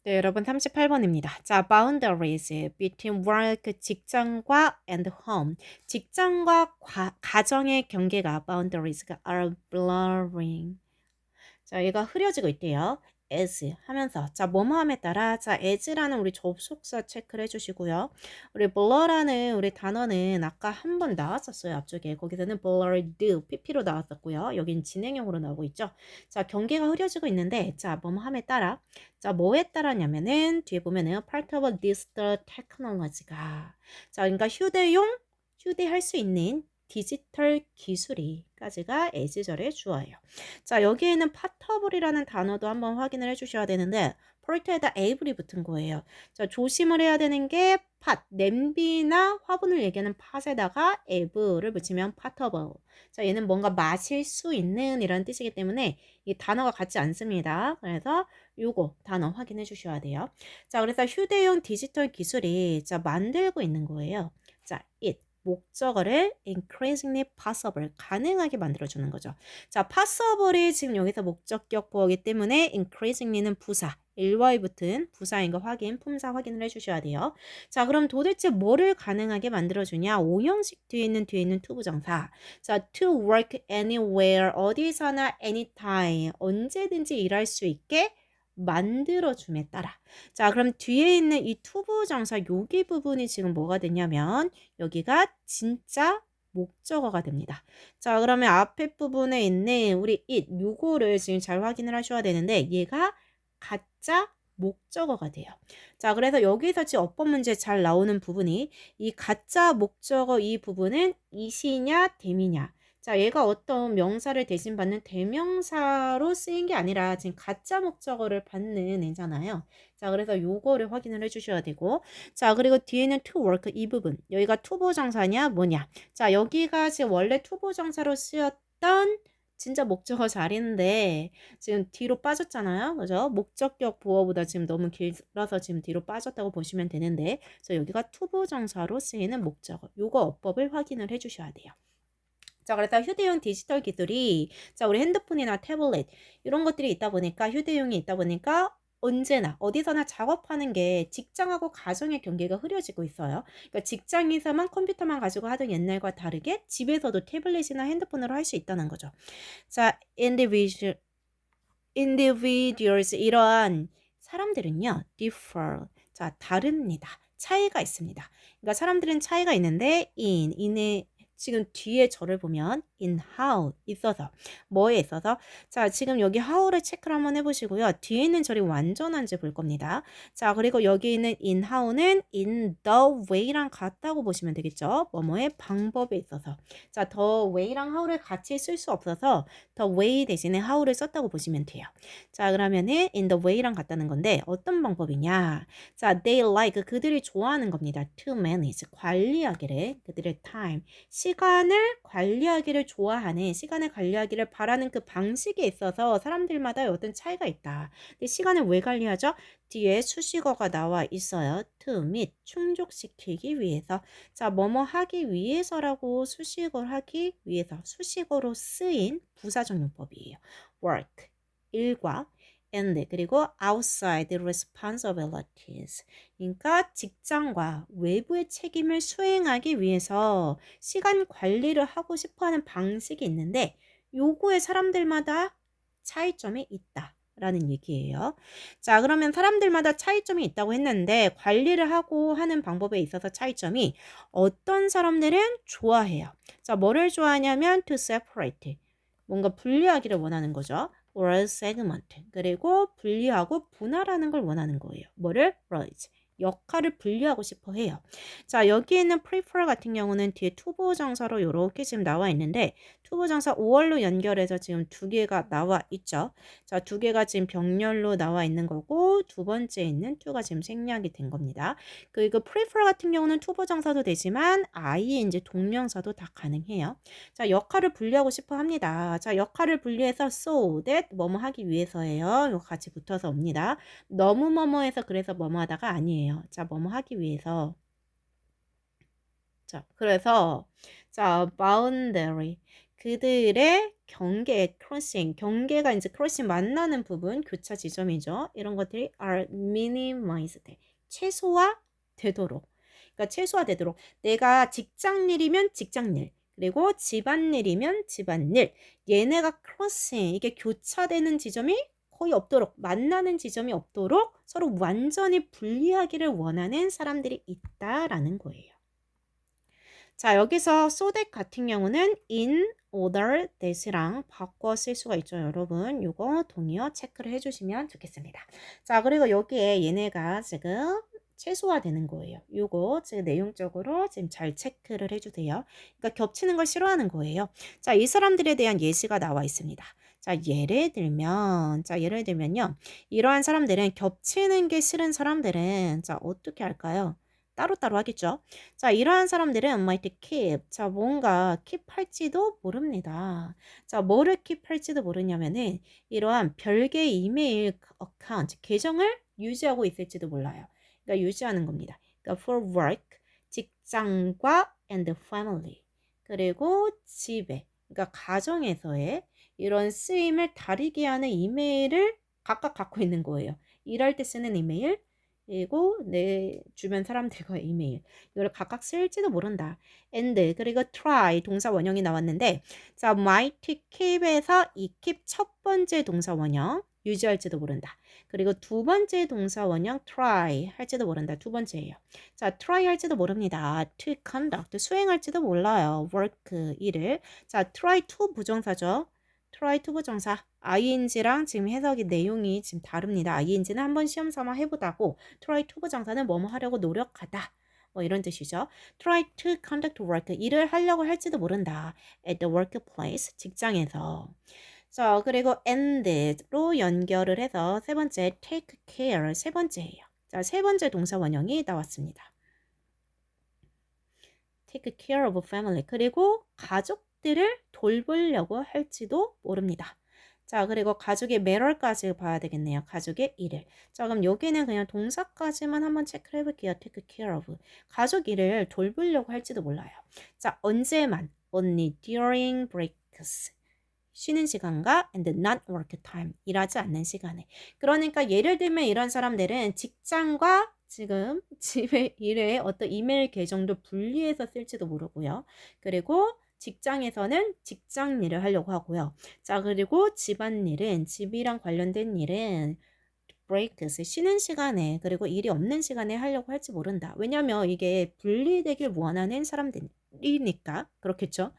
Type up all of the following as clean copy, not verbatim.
네, 여러분 38번입니다. 자, boundaries between work 직장과 and home. 직장과 가정의 경계가 boundaries가 are blurring. 자, 얘가 흐려지고 있대요. as 하면서 자, 뭐뭐함에 따라 자, as라는 우리 접속사 체크를 해주시고요. 우리 blur라는 우리 단어는 아까 한 번 나왔었어요. 앞쪽에 거기서는 blurred pp로 나왔었고요. 여긴 진행형으로 나오고 있죠. 자, 경계가 흐려지고 있는데 자, 뭐뭐함에 따라 자, 뭐에 따라냐면은 뒤에 보면은 part of digital technology가 자, 그러니까 휴대할 수 있는 디지털 기술이까지가 as절의 주어예요. 자, 여기에는 파터블이라는 단어도 한번 확인을 해주셔야 되는데 포르투에다 에이블이 붙은 거예요. 자, 조심을 해야 되는 게 팟, 냄비나 화분을 얘기하는 팟에다가 에브를 붙이면 파터블. 자, 얘는 뭔가 마실 수 있는 이런 뜻이기 때문에 이 단어가 같지 않습니다. 그래서 요거 단어 확인해 주셔야 돼요. 자, 그래서 휴대용 디지털 기술이 자, 만들고 있는 거예요. 자, it. 목적어를 increasingly possible, 가능하게 만들어주는 거죠. 자, possible이 지금 여기서 목적격 보어기 때문에 increasingly는 부사, 일과에 붙은 부사인 거 확인, 품사 확인을 해주셔야 돼요. 자, 그럼 도대체 뭐를 가능하게 만들어주냐? 5형식 뒤에 있는 투부정사. 자, to work anywhere, 어디서나 anytime, 언제든지 일할 수 있게 만들어줌에 따라. 자, 그럼 뒤에 있는 이 투부정사 여기 부분이 지금 뭐가 되냐면 여기가 진짜 목적어가 됩니다. 자, 그러면 앞에 부분에 있는 우리 it 요거를 지금 잘 확인을 하셔야 되는데 얘가 가짜 목적어가 돼요. 자, 그래서 여기서 지금 어법 문제 잘 나오는 부분이 이 가짜 목적어 이 부분은 이시냐 댐이냐. 자, 얘가 어떤 명사를 대신받는 대명사로 쓰인 게 아니라 지금 가짜 목적어를 받는 애잖아요. 자, 그래서 요거를 확인을 해주셔야 되고 자, 그리고 뒤에는 to work 이 부분 여기가 투부정사냐 뭐냐. 자, 여기가 지금 원래 투부정사로 쓰였던 진짜 목적어 자리인데 지금 뒤로 빠졌잖아요. 그죠? 목적격 보어보다 지금 너무 길어서 지금 뒤로 빠졌다고 보시면 되는데 그래서 여기가 투부정사로 쓰이는 목적어. 요거 어법을 확인을 해주셔야 돼요. 자, 그래서 휴대용 디지털 기술이 자, 우리 핸드폰이나 태블릿 이런 것들이 있다 보니까 휴대용이 있다 보니까 언제나 어디서나 작업하는 게 직장하고 가정의 경계가 흐려지고 있어요. 그러니까 직장에서만 컴퓨터만 가지고 하던 옛날과 다르게 집에서도 태블릿이나 핸드폰으로 할 수 있다는 거죠. 자, individuals 이러한 사람들은요, differ. 자, 다릅니다. 차이가 있습니다. 그러니까 사람들은 차이가 있는데 in의 지금 뒤에 절을 보면 in how 있어서 뭐에 있어서 자, 지금 여기 how를 체크를 한번 해보시고요. 뒤에 있는 절이 완전한지 볼 겁니다. 자, 그리고 여기 있는 in how는 in the way랑 같다고 보시면 되겠죠. 뭐뭐의 방법에 있어서 자, the way랑 how를 같이 쓸 수 없어서 the way 대신에 how를 썼다고 보시면 돼요. 자, 그러면은 in the way랑 같다는 건데 어떤 방법이냐? 자, they like 그들이 좋아하는 겁니다. to manage 관리하기를 그들의 time 시간을 관리하기를 좋아하는 시간을 관리하기를 바라는 그 방식에 있어서 사람들마다 어떤 차이가 있다. 근데 시간을 왜 관리하죠? 뒤에 수식어가 나와 있어요. to meet 충족시키기 위해서 자, 뭐뭐 하기 위해서라고 수식어를 하기 위해서 수식어로 쓰인 부사적 용법이에요. work 일과 and 그리고 outside responsibilities 그러니까 직장과 외부의 책임을 수행하기 위해서 시간 관리를 하고 싶어하는 방식이 있는데 요거에 사람들마다 차이점이 있다. 라는 얘기예요. 자, 그러면 사람들마다 차이점이 있다고 했는데 관리를 하고 하는 방법에 있어서 차이점이 어떤 사람들은 좋아해요. 자, 뭐를 좋아하냐면 to separate 뭔가 분리하기를 원하는 거죠. or segment 그리고 분리하고 분할하는 걸 원하는 거예요. 뭐를? roles 역할을 분리하고 싶어 해요. 자, 여기에는 prefer 같은 경우는 뒤에 투부정사로 이렇게 지금 나와 있는데 투부정사 5월로 연결해서 지금 두 개가 나와 있죠. 자, 두 개가 지금 병렬로 나와 있는 거고 두 번째 있는 to가 지금 생략이 된 겁니다. 그리고 prefer 같은 경우는 투부정사도 되지만 ing의 동명사도 다 가능해요. 자, 역할을 분리하고 싶어 합니다. 자, 역할을 분리해서 so that 뭐뭐 하기 위해서예요. 이거 같이 붙어서 옵니다. 너무 뭐뭐해서 그래서 뭐뭐 하다가 아니에요. 자, 뭐뭐 하기 위해서. 자, 그래서 자, boundary 그들의 경계, crossing, 경계가 이제 crossing 만나는 부분, 교차 지점이죠. 이런 것들이 are minimized, 최소화되도록. 그러니까 최소화되도록 내가 직장일이면 직장일, 그리고 집안일이면 집안일, 얘네가 crossing, 이게 교차되는 지점이 거의 없도록, 만나는 지점이 없도록 서로 완전히 분리하기를 원하는 사람들이 있다라는 거예요. 자, 여기서 so that 같은 경우는 in order that이랑 바꿔 쓸 수가 있죠, 여러분. 요거 동의어 체크를 해주시면 좋겠습니다. 자, 그리고 여기에 얘네가 지금 최소화되는 거예요. 요거 지금 내용적으로 지금 잘 체크를 해주세요. 그러니까 겹치는 걸 싫어하는 거예요. 자, 이 사람들에 대한 예시가 나와 있습니다. 자, 예를 들면요. 이러한 사람들은 겹치는 게 싫은 사람들은 자, 어떻게 할까요? 따로따로 하겠죠. 자, 이러한 사람들은 might keep. 자, 뭔가 keep 할지도 모릅니다. 자, 뭐를 keep 할지도 모르냐면은 이러한 별개의 이메일 어카운트, 계정을 유지하고 있을지도 몰라요. 그러니까 유지하는 겁니다. 그러니까 for work, 직장과 and family. 그리고 집에, 그러니까 가정에서의 이런 쓰임을 다르게 하는 이메일을 각각 갖고 있는 거예요. 일할 때 쓰는 이메일, 그리고 내 주변 사람들과의 이메일, 이걸 각각 쓸지도 모른다. and 그리고 try 동사 원형이 나왔는데, 자, might keep에서 이 keep 첫 번째 동사 원형 유지할지도 모른다. 그리고 두 번째 동사 원형 try 할지도 모른다. 두 번째예요. 자, try 할지도 모릅니다. to conduct 수행할지도 몰라요. work 일을. 자, try to 부정사죠. try to 부정사. ing랑 지금 해석이 내용이 지금 다릅니다. ing는 한번 시험 삼아 해보다고 try to 부정사는 뭐뭐 하려고 노력하다. 뭐 이런 뜻이죠. try to conduct work 일을 하려고 할지도 모른다. at the workplace 직장에서. 자, 그리고 and로 연결을 해서 세 번째 take care 세 번째예요. 자, 세 번째 동사 원형이 나왔습니다. take care of family 그리고 가족들을 돌보려고 할지도 모릅니다. 자, 그리고 가족의 매럴까지 봐야 되겠네요. 가족의 일을. 자, 그럼 여기는 그냥 동사까지만 한번 체크를 해볼게요. take care of. 가족 일을 돌보려고 할지도 몰라요. 자, 언제만. only during breaks. 쉬는 시간과 and not work time. 일하지 않는 시간에. 그러니까 예를 들면 이런 사람들은 직장과 지금 집의 일에 어떤 이메일 계정도 분리해서 쓸지도 모르고요. 그리고 직장에서는 직장 일을 하려고 하고요. 자, 그리고 집안일은 집이랑 관련된 일은 breaks 쉬는 시간에 그리고 일이 없는 시간에 하려고 할지 모른다. 왜냐면 이게 분리되길 원하는 사람들이니까 그렇겠죠.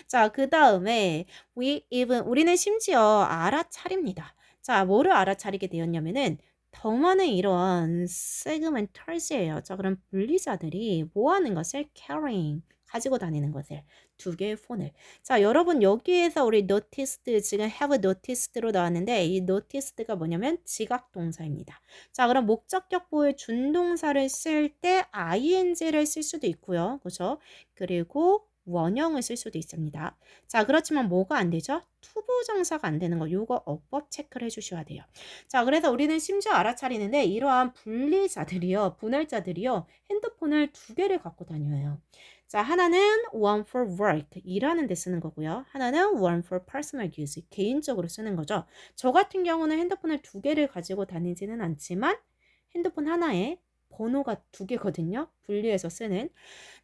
자, 그 다음에 우리는 심지어 알아차립니다. 자, 뭐를 알아차리게 되었냐면은 더 많은 이런 세그멘털스예요. 자, 그럼 분리자들이 뭐 하는 것을 carrying 가지고 다니는 것을 두 개의 폰을. 자, 여러분 여기에서 우리 noticed 지금 have noticed로 나왔는데 이 noticed가 뭐냐면 지각 동사입니다. 자, 그럼 목적격 보호의 준동사를 쓸 때 ing를 쓸 수도 있고요. 그렇죠? 그리고 원형을 쓸 수도 있습니다. 자, 그렇지만 뭐가 안 되죠? 투부정사가 안 되는 거. 요거 어법 체크를 해주셔야 돼요. 자, 그래서 우리는 심지어 알아차리는데 이러한 분리자들이요, 분할자들이요, 핸드폰을 두 개를 갖고 다녀요. 자, 하나는 one for work, 일하는 데 쓰는 거고요. 하나는 one for personal use, 개인적으로 쓰는 거죠. 저 같은 경우는 핸드폰을 두 개를 가지고 다니지는 않지만 핸드폰 하나에 번호가 두 개거든요. 분리해서 쓰는.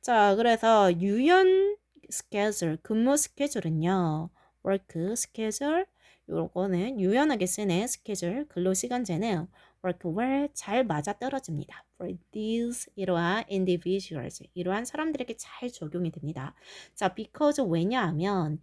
자, 그래서 유연 스케줄, 근무 스케줄은요. work 스케줄, 요거는 유연하게 쓰는 스케줄, 근로시간제는 work well 잘 맞아떨어집니다. for these 이러한 individuals, 이러한 사람들에게 잘 적용이 됩니다. 자, because 왜냐하면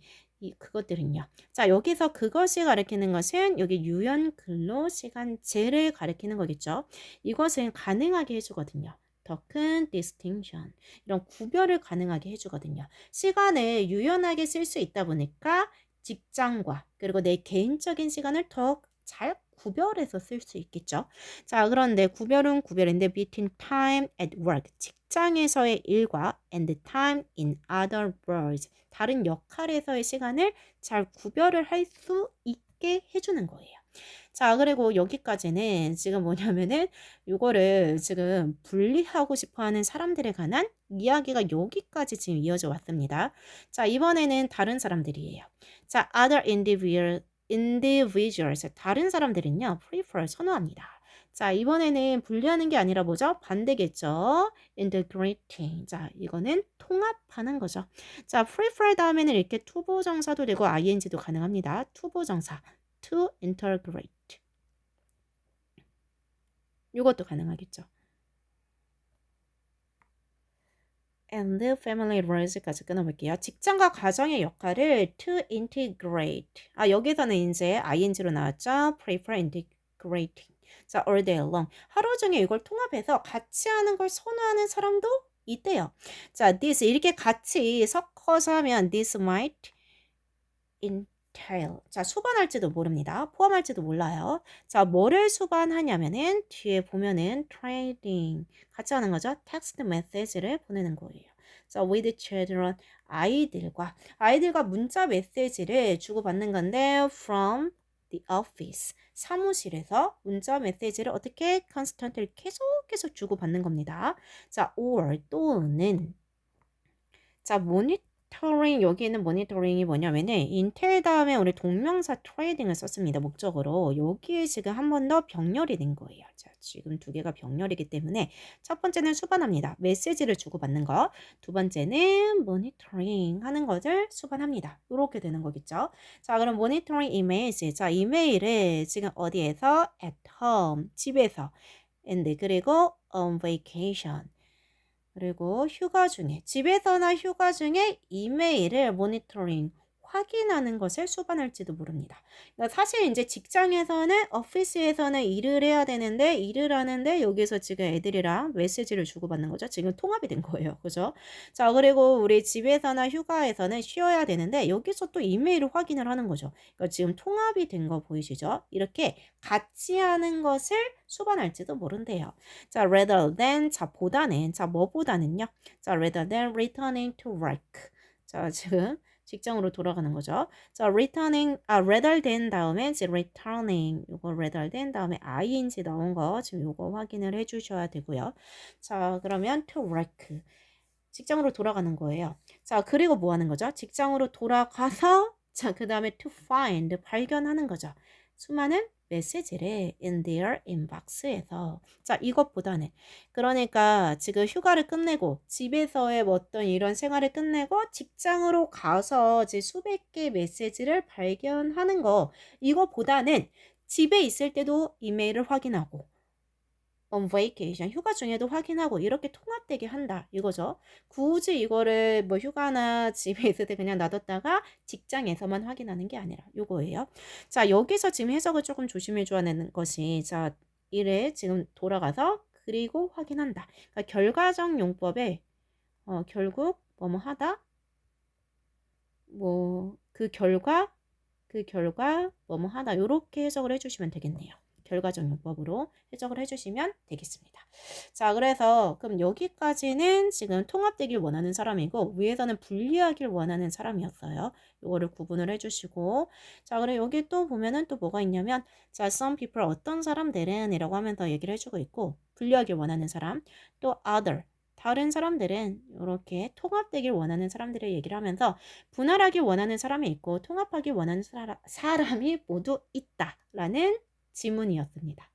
그것들은요. 자, 여기서 그것이 가리키는 것은 여기 유연 근로시간제를 가리키는 거겠죠. 이것은 가능하게 해주거든요. 더 큰 distinction 이런 구별을 가능하게 해주거든요. 시간을 유연하게 쓸 수 있다 보니까 직장과 그리고 내 개인적인 시간을 더 잘 구별해서 쓸 수 있겠죠. 자, 그런데 구별은 구별인데 between time at work 직장에서의 일과 and time in other roles 다른 역할에서의 시간을 잘 구별을 할 수 있게 해주는 거예요. 자, 그리고 여기까지는 지금 뭐냐면은 이거를 지금 분리하고 싶어 하는 사람들에 관한 이야기가 여기까지 지금 이어져 왔습니다. 자, 이번에는 다른 사람들이에요. 자, other individuals. 다른 사람들은요, prefer, 선호합니다. 자, 이번에는 분리하는 게 아니라 뭐죠? 반대겠죠? integrating. 자, 이거는 통합하는 거죠. 자, prefer 다음에는 이렇게 투부정사도 되고 ing도 가능합니다. 투부정사, to integrate. 이것도 가능하겠죠. and family roles까지 끊어볼게요. 직장과 가정의 역할을 to integrate. 아, 여기서는 이제 ing로 나왔죠. prefer integrating. 자, all day long. 하루 종일 이걸 통합해서 같이 하는 걸 선호하는 사람도 있대요. 자, this 이렇게 같이 섞어서 하면 this might entail. 자, 수반할지도 모릅니다. 포함할지도 몰라요. 자, 뭐를 수반하냐면은 뒤에 보면은 trading 같이 하는 거죠. 텍스트 메시지를 보내는 거예요. 자, with children 아이들과 문자 메시지를 주고받는 건데 from the office 사무실에서 문자 메시지를 어떻게 constantly 계속 주고받는 겁니다. 자, or 또는 자, 모니터링 여기 있는 모니터링이 뭐냐면은 인텔 다음에 우리 동명사 트레이딩을 썼습니다. 목적으로. 여기에 지금 한 번 더 병렬이 된 거예요. 자, 지금 두 개가 병렬이기 때문에 첫 번째는 수반합니다. 메시지를 주고받는 거. 두 번째는 모니터링 하는 것을 수반합니다. 이렇게 되는 거겠죠. 자, 그럼 모니터링 이메일즈. 자, 이메일을 지금 어디에서? at home. 집에서. and 그리고 on vacation. 그리고 휴가 중에 집에서나 휴가 중에 이메일을 모니터링 확인하는 것을 수반할지도 모릅니다. 그러니까 사실 이제 직장에서는 오피스에서는 일을 해야 되는데 일을 하는데 여기서 지금 애들이랑 메시지를 주고받는 거죠. 지금 통합이 된 거예요. 그죠? 자, 그리고 우리 집에서나 휴가에서는 쉬어야 되는데 여기서 또 이메일을 확인을 하는 거죠. 그러니까 지금 통합이 된 거 보이시죠? 이렇게 같이 하는 것을 수반할지도 모른대요. 자, rather than, 자, 보다는, 자, 뭐보다는요? 자, rather than returning to work. 자, 지금 직장으로 돌아가는 거죠. 자, rather than 다음에 이제 returning, 요거 rather than 다음에 ing 나온 거 지금 요거 확인을 해주셔야 되고요. 자, 그러면 to work. 직장으로 돌아가는 거예요. 자, 그리고 뭐 하는 거죠? 직장으로 돌아가서, 자, 그 다음에 to find, 발견하는 거죠. 수많은 메시지를 in their inbox에서. 자, 이것보다는. 그러니까 지금 휴가를 끝내고 집에서의 어떤 이런 생활을 끝내고 직장으로 가서 이제 수백 개의 메시지를 발견하는 거. 이거보다는 집에 있을 때도 이메일을 확인하고 on vacation, 휴가 중에도 확인하고 이렇게 통합되게 한다 이거죠. 굳이 이거를 뭐 휴가나 집에 있을 때 그냥 놔뒀다가 직장에서만 확인하는 게 아니라 요거예요. 자, 여기서 지금 해석을 조금 조심해 줘야 되는 것이 자, 이래 지금 돌아가서 그리고 확인한다. 그러니까 결과적 용법에 결국 뭐뭐 하다 뭐 그 결과 뭐뭐 하다 요렇게 해석을 해주시면 되겠네요. 결과적 용법으로 해석을 해주시면 되겠습니다. 자, 그래서 그럼 여기까지는 지금 통합되길 원하는 사람이고 위에서는 분리하길 원하는 사람이었어요. 요거를 구분을 해주시고 자, 그래 여기 또 보면은 또 뭐가 있냐면 자, some people 어떤 사람들은 이라고 하면서 얘기를 해주고 있고 분리하길 원하는 사람 또 other 다른 사람들은 이렇게 통합되길 원하는 사람들의 얘기를 하면서 분할하길 원하는 사람이 있고 통합하길 원하는 사람이 모두 있다라는 지문이었습니다.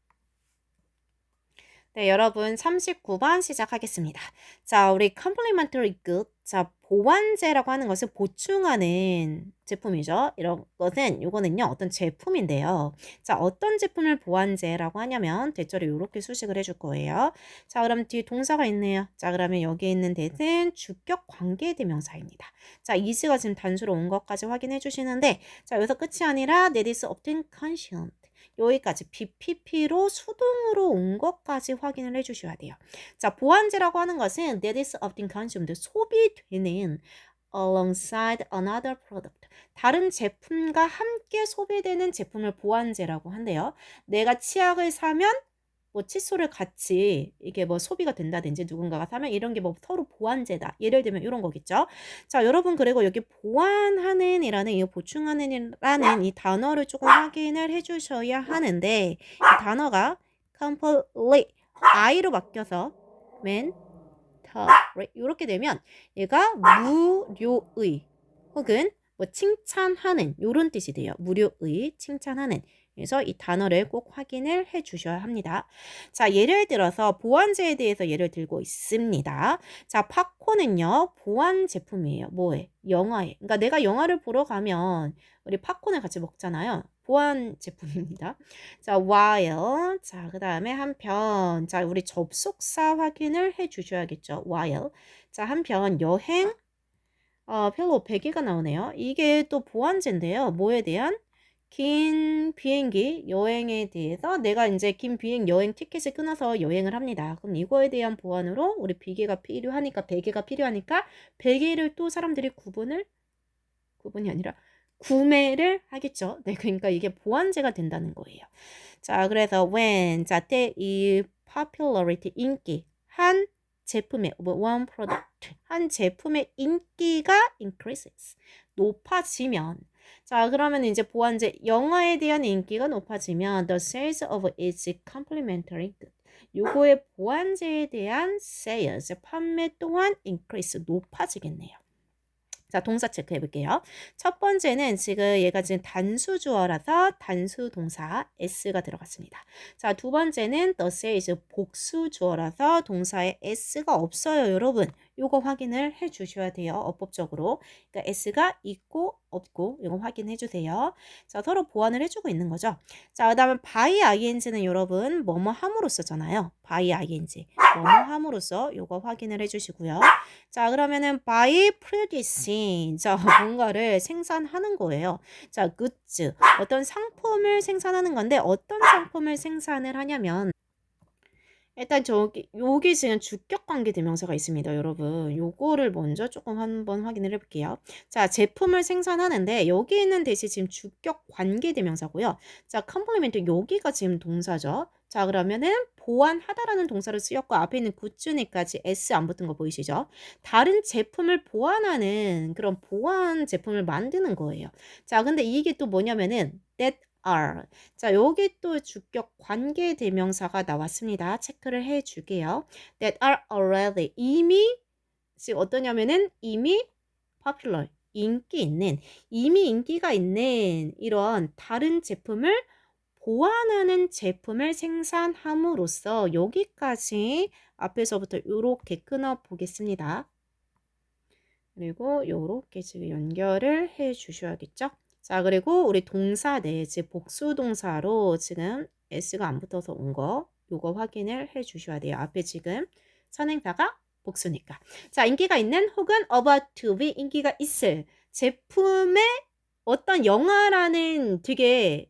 네, 여러분 39번 시작하겠습니다. 자, 우리 complementary good. 자, 보완제라고 하는 것은 보충하는 제품이죠. 이런 것은 요거는요. 어떤 제품인데요. 자, 어떤 제품을 보완제라고 하냐면 대절이 이렇게 수식을 해줄 거예요. 자, 그럼 뒤에 동사가 있네요. 자, 그러면 여기에 있는 대는 주격 관계대명사입니다. 자, is가 지금 단수로 온 것까지 확인해 주시는데 자, 여기서 끝이 아니라 that is often consumed. 여기까지 BPP로 수동으로 온 것까지 확인을 해주셔야 돼요. 자, 보완제라고 하는 것은 that is often consumed, 소비되는 alongside another product. 다른 제품과 함께 소비되는 제품을 보완제라고 한대요. 내가 치약을 사면 뭐 칫솔을 같이 이게 뭐 소비가 된다든지 누군가가 사면 이런 게 뭐 서로 보완제다. 예를 들면 이런 거겠죠. 자, 여러분 그리고 여기 보완하는 이라는 이 보충하는 이라는 이 단어를 조금 확인을 해주셔야 하는데 이 단어가 complete I로 바뀌어서 right? 이렇게 되면 얘가 무료의 혹은 뭐 칭찬하는 이런 뜻이 돼요. 무료의 칭찬하는. 그래서 이 단어를 꼭 확인을 해 주셔야 합니다. 자, 예를 들어서 보완제에 대해서 예를 들고 있습니다. 자, 팝콘은요, 보완 제품이에요. 뭐에? 영화에. 그러니까 내가 영화를 보러 가면 우리 팝콘을 같이 먹잖아요. 보완 제품입니다. 자, while. 자, 그 다음에 한편. 자, 우리 접속사 확인을 해 주셔야겠죠. while. 자, 한편 여행. 별로 100개가 나오네요. 이게 또 보완제인데요. 뭐에 대한? 긴 비행기 여행에 대해서 내가 이제 긴 비행 여행 티켓을 끊어서 여행을 합니다. 그럼 이거에 대한 보완으로 우리 비계가 필요하니까 100개가 필요하니까 100개를 또 사람들이 구분이 아니라 구매를 하겠죠. 네, 그러니까 이게 보완제가 된다는 거예요. 자, 그래서 when 자, 때 이 popularity 인기 한 제품의 one product 한 제품의 인기가 increases 높아지면 자, 그러면 이제 보완제 영화에 대한 인기가 높아지면 the sales of its complementary good 요거의 보완제에 대한 sales 판매 또한 increase 높아지겠네요. 자, 동사 체크해 볼게요. 첫 번째는 지금 얘가 지금 단수 주어라서 단수 동사 s가 들어갔습니다. 자, 두 번째는 the sales 복수 주어라서 동사에 s가 없어요, 여러분. 요거 확인을 해 주셔야 돼요. 어법적으로. 그러니까 s가 있고 없고 이거 확인해 주세요. 자, 서로 보완을 해 주고 있는 거죠. 자, 그다음에 by ing는 여러분 뭐뭐 함으로써잖아요. by ing. 뭐뭐 함으로써 요거 확인을 해 주시고요. 자, 그러면은 by producing. 자, 뭔가를 생산하는 거예요. 자, goods. 어떤 상품을 생산하는 건데 어떤 상품을 생산을 하냐면 일단 여기 지금 주격 관계 대명사가 있습니다, 여러분. 요거를 먼저 조금 한번 확인을 해볼게요. 자, 제품을 생산하는데 여기 있는 대시 지금 주격 관계 대명사고요. 자, 컴플리멘트 여기가 지금 동사죠. 자, 그러면은 보완하다라는 동사를 쓰였고 앞에 있는 굿즈니까지 s 안 붙은 거 보이시죠? 다른 제품을 보완하는 그런 보완 제품을 만드는 거예요. 자, 근데 이게 또 뭐냐면은 that are. 자, 여기 또 주격 관계 대명사가 나왔습니다. 체크를 해 줄게요. That are already. 이미 지금 어떠냐면은 이미 popular. 인기 있는 이미 인기가 있는 이런 다른 제품을 보완하는 제품을 생산함으로써 여기까지 앞에서부터 이렇게 끊어 보겠습니다. 그리고 요렇게 지금 연결을 해 주셔야겠죠? 자, 그리고 우리 동사 즉 복수 동사로 지금 s가 안 붙어서 온 거 요거 확인을 해 주셔야 돼요. 앞에 지금 선행사가 복수니까. 자, 인기가 있는 혹은 about to be 인기가 있을 제품의 어떤 영화라는 되게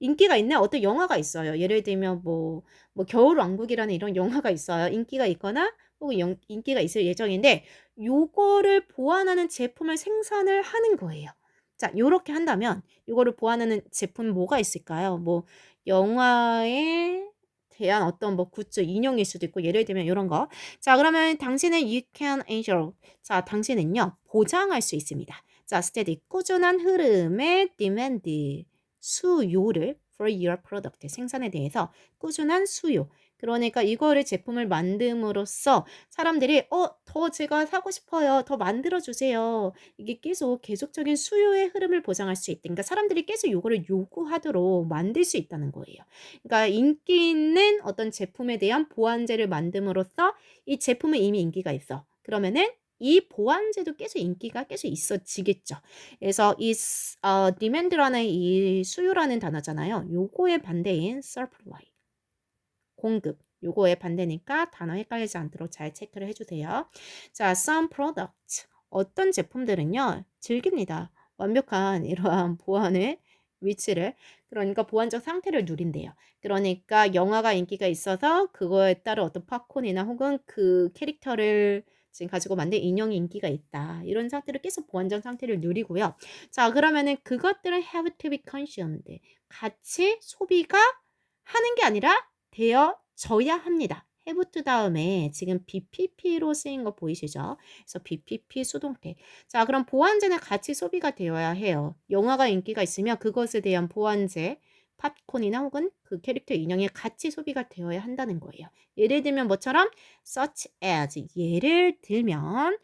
인기가 있는 어떤 영화가 있어요. 예를 들면 뭐 겨울왕국이라는 이런 영화가 있어요. 인기가 있거나 혹은 인기가 있을 예정인데 요거를 보완하는 제품을 생산을 하는 거예요. 자, 요렇게 한다면 요거를 보완하는 제품 뭐가 있을까요? 뭐 영화에 대한 어떤 뭐 굿즈 인형일 수도 있고 예를 들면 이런 거. 자, 그러면 당신은 you can ensure. 자, 당신은요 보장할 수 있습니다. 자, steady 꾸준한 흐름의 demand 수요를 for your product 생산에 대해서 꾸준한 수요. 그러니까 이거를 제품을 만듦으로써 사람들이 더 제가 사고 싶어요. 더 만들어 주세요. 이게 계속 계속적인 수요의 흐름을 보장할 수 있다. 그러니까 사람들이 계속 요거를 요구하도록 만들 수 있다는 거예요. 그러니까 인기 있는 어떤 제품에 대한 보완제를 만듦으로써 이 제품은 이미 인기가 있어. 그러면은 이 보완제도 계속 인기가 계속 있어지겠죠. 그래서 이 demand라는 이 수요라는 단어잖아요. 요거의 반대인 supply. 공급. 요거의 반대니까 단어 헷갈리지 않도록 잘 체크를 해주세요. 자, some products. 어떤 제품들은요. 즐깁니다. 완벽한 이러한 보완의 위치를. 그러니까 보완적 상태를 누린대요. 그러니까 영화가 인기가 있어서 그거에 따른 어떤 팝콘이나 혹은 그 캐릭터를 지금 가지고 만든 인형이 인기가 있다. 이런 상태를 계속 보완적 상태를 누리고요. 자, 그러면은 그것들은 have to be consumed. 같이 소비가 하는 게 아니라 되어져야 합니다. have to 다음에 지금 BPP로 쓰인 거 보이시죠? 그래서 BPP 수동태. 자, 그럼 보완제는 같이 소비가 되어야 해요. 영화가 인기가 있으면 그것에 대한 보완제, 팝콘이나 혹은 그 캐릭터 인형이 같이 소비가 되어야 한다는 거예요. 예를 들면 뭐처럼 such as 예를 들면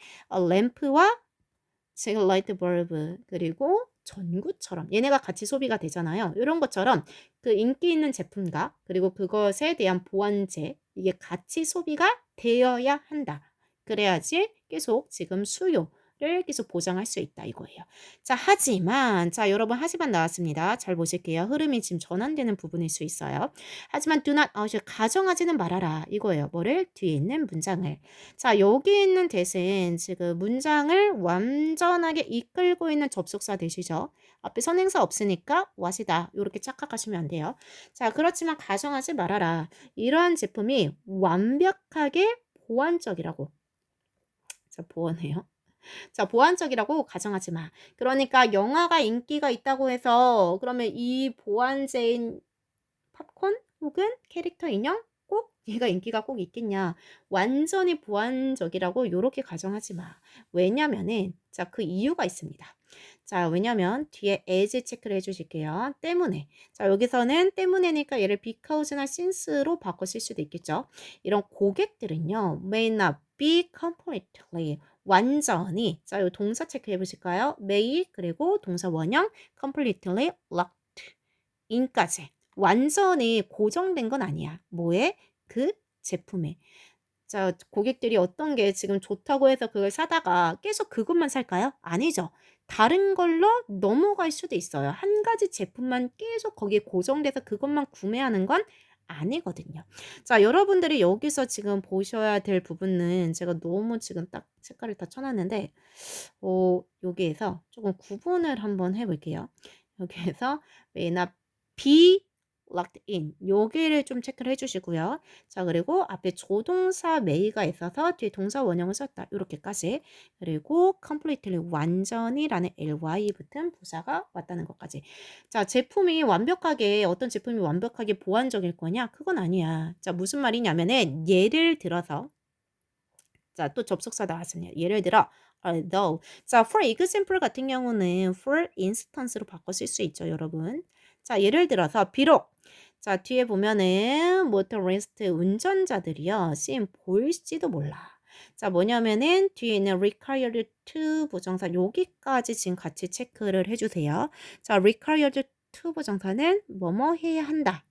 램프와 지금 라이트 벌브 그리고 전구처럼 얘네가 같이 소비가 되잖아요. 이런 것처럼 그 인기 있는 제품과 그리고 그것에 대한 보완제 이게 같이 소비가 되어야 한다. 그래야지 계속 지금 수요를 계속 보장할 수 있다 이거예요. 자, 하지만 자, 여러분 하지만 나왔습니다. 잘 보실게요. 흐름이 지금 전환되는 부분일 수 있어요. 하지만 do not out 가정하지는 말아라 이거예요. 뭐를? 뒤에 있는 문장을. 자, 여기 있는 대신 지금 문장을 완전하게 이끌고 있는 접속사 되시죠? 앞에 선행사 없으니까 what이다. 이렇게 착각하시면 안 돼요. 자, 그렇지만 가정하지 말아라. 이러한 제품이 완벽하게 보완적이라고. 자, 보완해요. 자, 보완적이라고 가정하지 마. 그러니까 영화가 인기가 있다고 해서 그러면 이 보완제인 팝콘 혹은 캐릭터 인형 꼭 얘가 인기가 꼭 있겠냐. 완전히 보완적이라고 요렇게 가정하지 마. 왜냐면은 자, 그 이유가 있습니다. 자, 왜냐면 뒤에 as 체크를 해주실게요. 때문에. 자, 여기서는 때문에니까 얘를 because나 since로 바꿔 쓸 수도 있겠죠. 이런 고객들은요. may not be completely 완전히 자, 요 동사 체크해 보실까요? may 그리고 동사 원형 completely locked in까지 완전히 고정된 건 아니야. 뭐에? 그 제품에. 자, 고객들이 어떤 게 지금 좋다고 해서 그걸 사다가 계속 그것만 살까요? 아니죠. 다른 걸로 넘어갈 수도 있어요. 한 가지 제품만 계속 거기에 고정돼서 그것만 구매하는 건 아니거든요. 자, 여러분들이 여기서 지금 보셔야 될 부분은 제가 너무 지금 딱 색깔을 다 쳐놨는데, 여기에서 조금 구분을 한번 해볼게요. 여기에서 왜나 be locked in 여기를 좀 체크를 해주시고요. 자, 그리고 앞에 조동사 may가 있어서 뒤에 동사 원형을 썼다. 이렇게까지. 그리고 completely 완전히 라는 ly 붙은 부사가 왔다는 것까지. 자, 제품이 완벽하게 어떤 제품이 완벽하게 보완적일 거냐? 그건 아니야. 자, 무슨 말이냐면은 예를 들어서 자, 또 접속사 나왔습니다. 예를 들어 although 자, for example 같은 경우는 for instance로 바꿔 쓸 수 있죠, 여러분. 자, 예를 들어서 비록 자, 뒤에 보면은 motorist 운전자들이요. seen 보일지도 몰라. 자, 뭐냐면은 뒤에 있는 required to 부정사 여기까지 지금 같이 체크를 해 주세요. 자, required to 부정사는 뭐뭐 해야 한다.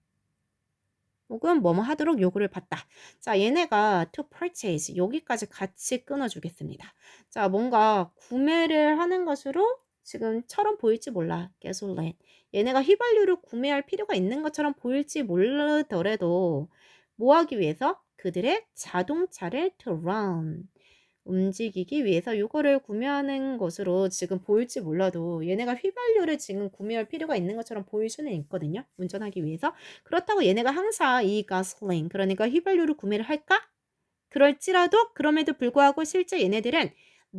혹은 뭐뭐 하도록 요구를 받다. 자, 얘네가 to purchase 여기까지 같이 끊어주겠습니다. 자, 뭔가 구매를 하는 것으로 지금처럼 보일지 몰라. gasoline. 얘네가 휘발유를 구매할 필요가 있는 것처럼 보일지 모르더라도 뭐 하기 위해서? 그들의 자동차를 to run. 움직이기 위해서 요거를 구매하는 것으로 지금 보일지 몰라도 얘네가 휘발유를 지금 구매할 필요가 있는 것처럼 보일 수는 있거든요. 운전하기 위해서. 그렇다고 얘네가 항상 이 가솔린 그러니까 휘발유를 구매를 할까? 그럴지라도 그럼에도 불구하고 실제 얘네들은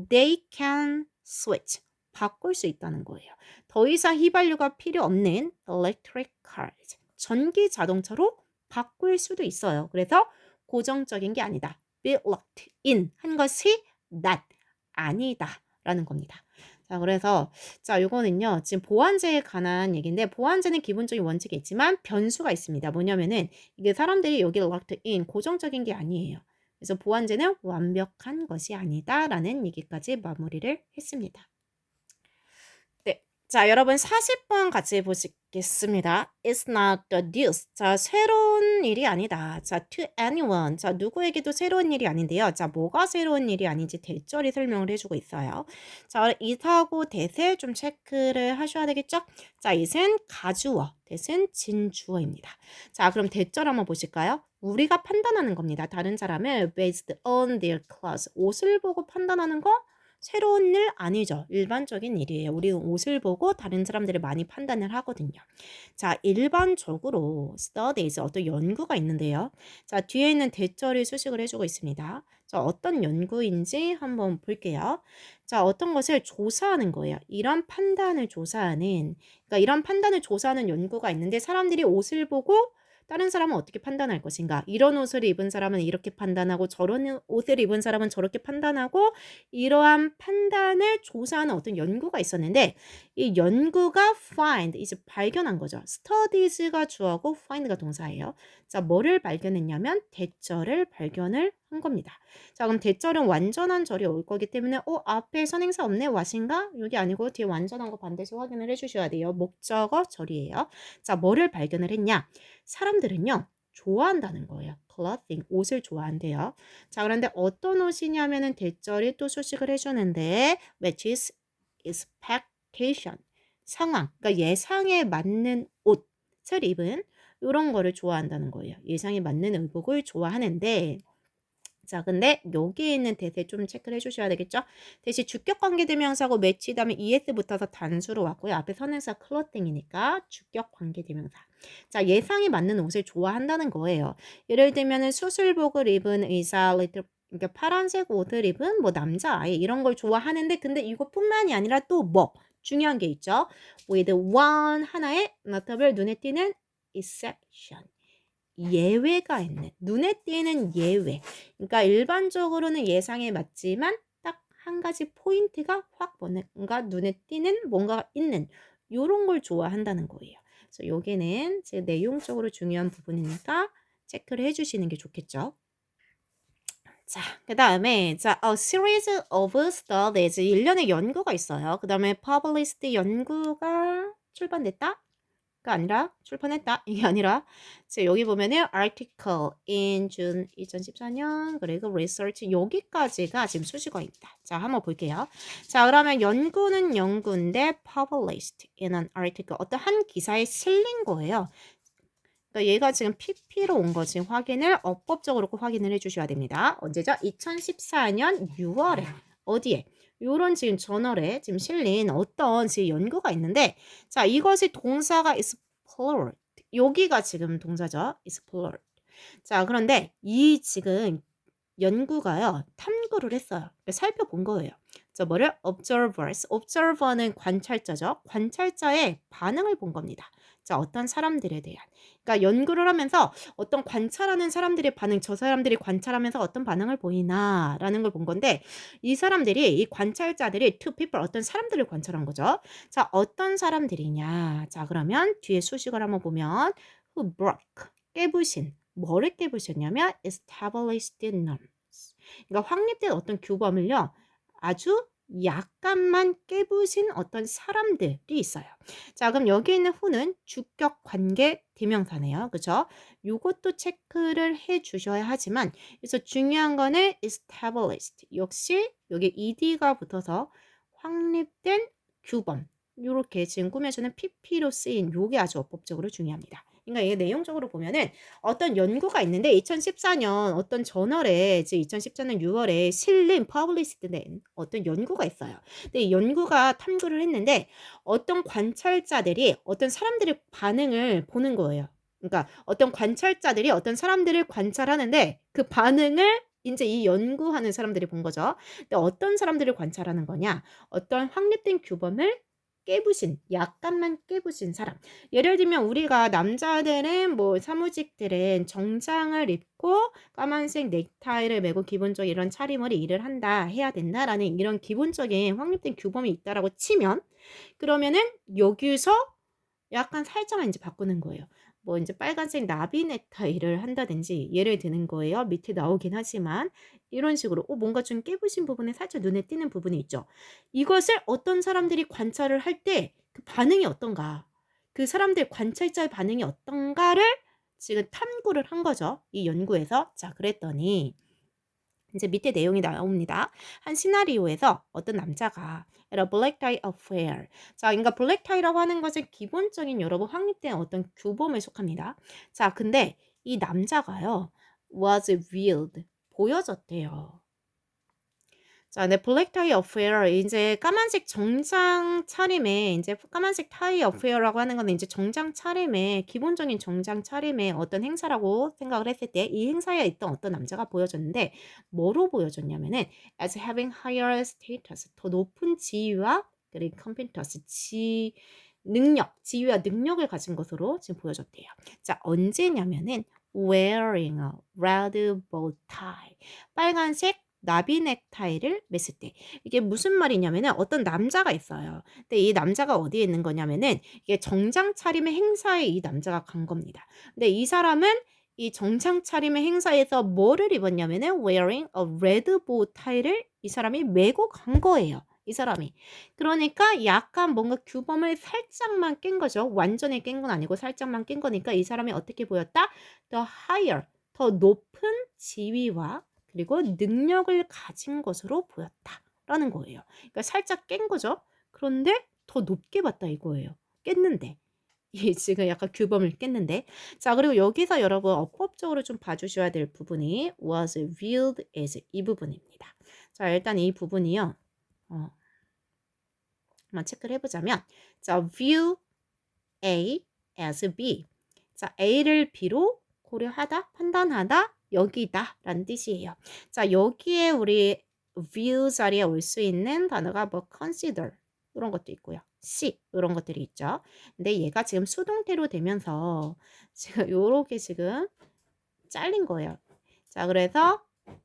they can switch 바꿀 수 있다는 거예요. 더 이상 휘발유가 필요 없는 electric cars 전기 자동차로 바꿀 수도 있어요. 그래서 고정적인 게 아니다. be locked in 한 것이 not 아니다 라는 겁니다. 자, 그래서 자, 요거는요. 지금 보완제에 관한 얘기인데 보완제는 기본적인 원칙이 있지만 변수가 있습니다. 뭐냐면은 이게 사람들이 여기 locked in 고정적인 게 아니에요. 그래서 보완제는 완벽한 것이 아니다라는 얘기까지 마무리를 했습니다. 네. 자, 여러분 40번 같이 보시겠습니다. It's not the news. 자, 새로운 일이 아니다. 자, to anyone. 자, 누구에게도 새로운 일이 아닌데요. 자, 뭐가 새로운 일이 아닌지 대절이 설명을 해주고 있어요. 자, it하고 that을 좀 체크를 하셔야 되겠죠? 자, it은 가주어, that은 진주어입니다. 자, 그럼 대절 한번 보실까요? 우리가 판단하는 겁니다. 다른 사람을 based on their clothes. 옷을 보고 판단하는 거 새로운 일 아니죠. 일반적인 일이에요. 우리는 옷을 보고 다른 사람들을 많이 판단을 하거든요. 자, 일반적으로 studies 어떤 연구가 있는데요. 자, 뒤에 있는 대절이 수식을 해주고 있습니다. 자, 어떤 연구인지 한번 볼게요. 자, 어떤 것을 조사하는 거예요. 이런 판단을 조사하는, 그러니까 이런 판단을 조사하는 연구가 있는데 사람들이 옷을 보고 다른 사람은 어떻게 판단할 것인가? 이런 옷을 입은 사람은 이렇게 판단하고 저런 옷을 입은 사람은 저렇게 판단하고 이러한 판단을 조사하는 어떤 연구가 있었는데 이 연구가 find, 이제 발견한 거죠. studies가 주어고 find가 동사예요. 자, 뭐를 발견했냐면 대절을 발견을 한 겁니다. 자, 그럼 대절은 완전한 절이 올 거기 때문에 앞에 선행사 없네 what인가? 여기 아니고 뒤에 완전한 거 반드시 확인을 해주셔야 돼요. 목적어 절이에요. 자, 뭐를 발견을 했냐? 사람들은요 좋아한다는 거예요. clothing, 옷을 좋아한대요. 자, 그런데 어떤 옷이냐면은 대절이 또 수식을 해주는데 which is expectation, 상황, 그러니까 예상에 맞는 옷을 입은 이런 거를 좋아한다는 거예요. 예상에 맞는 의복을 좋아하는데 자, 근데 여기에 있는 대세 좀 체크를 해주셔야 되겠죠? 대신 주격관계대명사고 매치 다음에 es 붙어서 단수로 왔고요. 앞에 선행사 clothing이니까 주격관계대명사. 자, 예상에 맞는 옷을 좋아한다는 거예요. 예를 들면은 수술복을 입은 의사, 그러니까 파란색 옷을 입은 뭐 남자아이 이런 걸 좋아하는데 근데 이것뿐만이 아니라 또 뭐 중요한 게 있죠. with one 하나의 notable 눈에 띄는 exception. 예외가 있는, 눈에 띄는 예외. 그러니까 일반적으로는 예상에 맞지만 딱 한 가지 포인트가 확 뭔가 눈에 띄는 뭔가가 있는 요런 걸 좋아한다는 거예요. 그래서 여기는 제 내용적으로 중요한 부분이니까 체크를 해주시는 게 좋겠죠. 자, 그 다음에 자, a series of studies, 일련의 연구가 있어요. 그 다음에 published, 연구가 출판됐다? 가 아니라 출판했다 이게 아니라 이제 여기 보면은 article in June 2014년 그리고 research 여기까지가 지금 수식어입니다. 자, 한번 볼게요. 자, 그러면 연구는 연구인데 published in an article 어떤 한 기사에 실린 거예요. 그러니까 얘가 지금 PP로 온 거지 확인을 어법적으로 꼭 확인을 해주셔야 됩니다. 언제죠? 2014년 6월에 어디에? 요런 지금 저널에 지금 실린 어떤 지금 연구가 있는데 자, 이것이 동사가 explored. 여기가 지금 동사죠. explored. 자, 그런데 이 지금 연구가요. 탐구를 했어요. 살펴본 거예요. 자, 뭐를? observers. observer는 관찰자죠. 관찰자의 반응을 본 겁니다. 자, 어떤 사람들에 대한. 그러니까 연구를 하면서 어떤 관찰하는 사람들의 반응, 저 사람들이 관찰하면서 어떤 반응을 보이나라는 걸 본 건데 이 사람들이, 이 관찰자들이 two people, 어떤 사람들을 관찰한 거죠. 자, 어떤 사람들이냐. 자, 그러면 뒤에 수식을 한번 보면 who broke, 깨부신. 뭐를 깨부셨냐면 established norms. 그러니까 확립된 어떤 규범을요. 아주 약간만 깨부신 어떤 사람들이 있어요. 자, 그럼 여기 있는 who는 주격 관계 대명사네요. 그죠? 요것도 체크를 해 주셔야 하지만 그래서 중요한 거는 established. 역시 여기 ed가 붙어서 확립된 규범. 요렇게 지금 꾸며주는 pp로 쓰인 요게 아주 어법적으로 중요합니다. 그러니까 이게 내용적으로 보면은 어떤 연구가 있는데 2014년 어떤 저널에 이제 2014년 6월에 실린 퍼블리시드된 어떤 연구가 있어요. 근데 이 연구가 탐구를 했는데 어떤 관찰자들이 어떤 사람들의 반응을 보는 거예요. 그러니까 어떤 관찰자들이 어떤 사람들을 관찰하는데 그 반응을 이제 이 연구하는 사람들이 본 거죠. 근데 어떤 사람들을 관찰하는 거냐? 어떤 확립된 규범을 깨부신, 약간만 깨부신 사람. 예를 들면 우리가 남자들은 뭐 사무직들은 정장을 입고 까만색 넥타이를 매고 기본적인 이런 차림으로 일을 한다, 해야 된다라는 이런 기본적인 확립된 규범이 있다라고 치면 그러면은 여기서 약간 살짝만 이제 바꾸는 거예요. 뭐 이제 빨간색 나비 넥타이를 한다든지 예를 드는 거예요. 밑에 나오긴 하지만 이런 식으로 뭔가 좀 깨부신 부분에 살짝 눈에 띄는 부분이 있죠. 이것을 어떤 사람들이 관찰을 할 때 그 반응이 어떤가? 그 사람들 관찰자의 반응이 어떤가를 지금 탐구를 한 거죠. 이 연구에서. 자, 그랬더니 이제 밑에 내용이 나옵니다. 한 시나리오에서 어떤 남자가 a black tie affair. 자, 그러니까 black tie라고 하는 것은 기본적인 여러분 확립된 어떤 규범에 속합니다. 자, 근데 이 남자가요 was revealed. 보여졌대요. 자, 네, 블랙 타이 어페어 이제 까만색 정장 차림에 이제 까만색 타이 어페어라고 하는 거는 이제 정장 차림에 기본적인 정장 차림의 어떤 행사라고 생각을 했을 때 이 행사에 있던 어떤 남자가 보여졌는데 뭐로 보여졌냐면은 as having higher status 더 높은 지위와 그리고 competence 능력, 지위와 능력을 가진 것으로 지금 보여줬대요. 자, 언제냐면은 wearing a red bow tie. 빨간색 나비 넥타이를 맸을 때. 이게 무슨 말이냐면은 어떤 남자가 있어요. 근데 이 남자가 어디에 있는 거냐면은 이게 정장 차림의 행사에 이 남자가 간 겁니다. 근데 이 사람은 이 정장 차림의 행사에서 뭐를 입었냐면은 wearing a red bow tie를 이 사람이 메고 간 거예요. 이 사람이. 그러니까 약간 뭔가 규범을 살짝만 깬 거죠. 완전히 깬 건 아니고 살짝만 깬 거니까 이 사람이 어떻게 보였다? The higher, 더 높은 지위와 그리고 능력을 가진 것으로 보였다라는 거예요. 그러니까 살짝 깬 거죠. 그런데 더 높게 봤다 이거예요. 깼는데. 이 지금 약간 규범을 깼는데. 자, 그리고 여기서 여러분 어법적으로 좀 봐주셔야 될 부분이 was viewed as 이 부분입니다. 자, 일단 이 부분이요. 한번 체크를 해보자면, 자, view A as B. 자, A를 B로 고려하다, 판단하다, 여기다 라는 뜻이에요. 자, 여기에 우리 view 자리에 올 수 있는 단어가 뭐 consider 이런 것도 있고요. see 이런 것들이 있죠. 근데 얘가 지금 수동태로 되면서 지금 요렇게 지금 잘린 거예요. 자, 그래서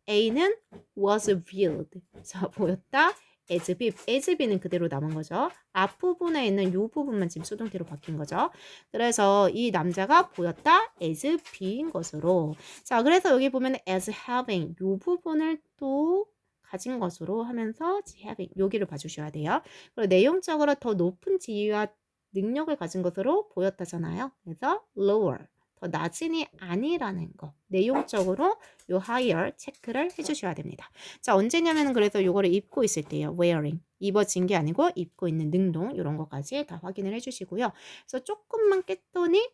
A는 was viewed. 자, 보였다. as B. as B는 그대로 남은 거죠. 앞부분에 있는 요 부분만 지금 수동태로 바뀐 거죠. 그래서 이 남자가 보였다. as B인 것으로. 자, 그래서 여기 보면 as having 요 부분을 또 가진 것으로 하면서 having 여기를 봐주셔야 돼요. 그리고 내용적으로 더 높은 지위와 능력을 가진 것으로 보였다잖아요. 그래서 lower. 더 낮은이 아니라는 거. 내용적으로 요 higher 체크를 해주셔야 됩니다. 자, 언제냐면 그래서 요거를 입고 있을 때요. wearing. 입어진 게 아니고 입고 있는 능동 이런 것까지 다 확인을 해주시고요. 그래서 조금만 깼더니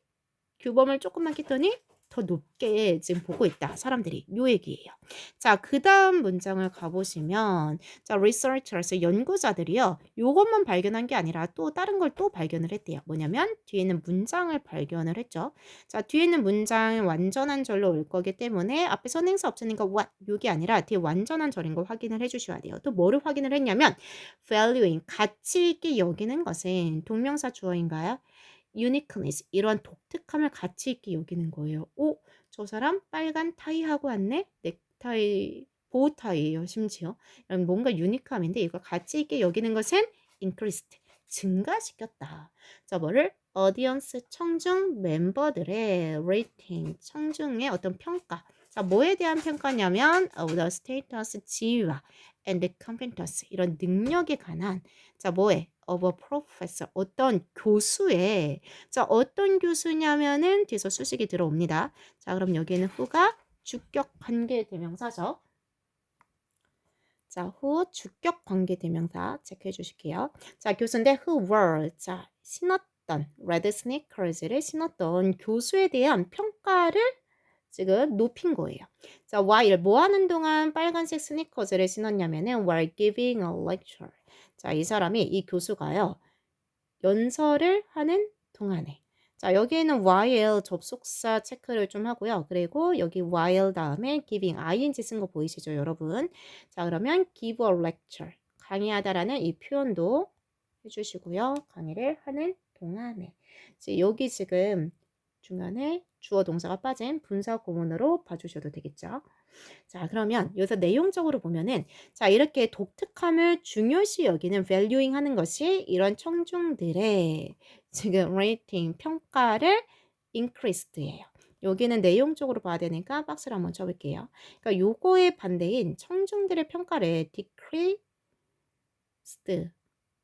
규범을 조금만 깼더니 더 높게 지금 보고 있다. 사람들이. 요 얘기예요. 자, 그 다음 문장을 가보시면 자, researchers 연구자들이요. 요것만 발견한 게 아니라 또 다른 걸 또 발견을 했대요. 뭐냐면 뒤에 있는 문장을 발견을 했죠. 자, 뒤에 있는 문장 완전한 절로 올 거기 때문에 앞에 선행사 없으니까 what 요게 아니라 뒤에 완전한 절인 걸 확인을 해주셔야 돼요. 또 뭐를 확인을 했냐면 valuing 가치 있게 여기는 것은 동명사 주어인가요? uniqueness 이런 독특함을 가치 있게 여기는 거예요. 오, 저 사람 빨간 타이하고 왔네? 넥타이, 보호타이예요, 심지어. 이런 뭔가 유니크함인데 이걸 가치 있게 여기는 것은 increased, 증가시켰다. 자, 뭐를? audience, 청중 멤버들의 rating, 청중의 어떤 평가. 자, 뭐에 대한 평가냐면 the status, 지위와 and competence, 이런 능력에 관한 자, 뭐에? of a professor, 어떤 교수의 자, 어떤 교수냐면은 뒤에서 수식이 들어옵니다. 자, 그럼 여기에는 who가 주격 관계 대명사죠. 자, who 주격 관계 대명사 체크해 주실게요. 자, 교수인데 who were 자, 신었던 red sneakers를 신었던 교수에 대한 평가를 지금 높인 거예요. 자, while 뭐 하는 동안 빨간색 스니커즈를 신었냐면은 while giving a lecture. 자, 이 사람이 이 교수가요. 연설을 하는 동안에. 자, 여기에는 while 접속사 체크를 좀 하고요. 그리고 여기 while 다음에 giving ing 쓴 거 보이시죠, 여러분? 자, 그러면 give a lecture. 강의하다라는 이 표현도 해주시고요. 강의를 하는 동안에. 여기 지금 중간에 주어 동사가 빠진 분사 구문으로 봐주셔도 되겠죠. 자, 그러면 여기서 내용적으로 보면은 자, 이렇게 독특함을 중요시 여기는 valuing 하는 것이 이런 청중들의 지금 rating 평가를 increased예요. 여기는 내용적으로 봐야 되니까 박스를 한번 쳐볼게요. 그러니까 요거의 반대인 청중들의 평가를 decreased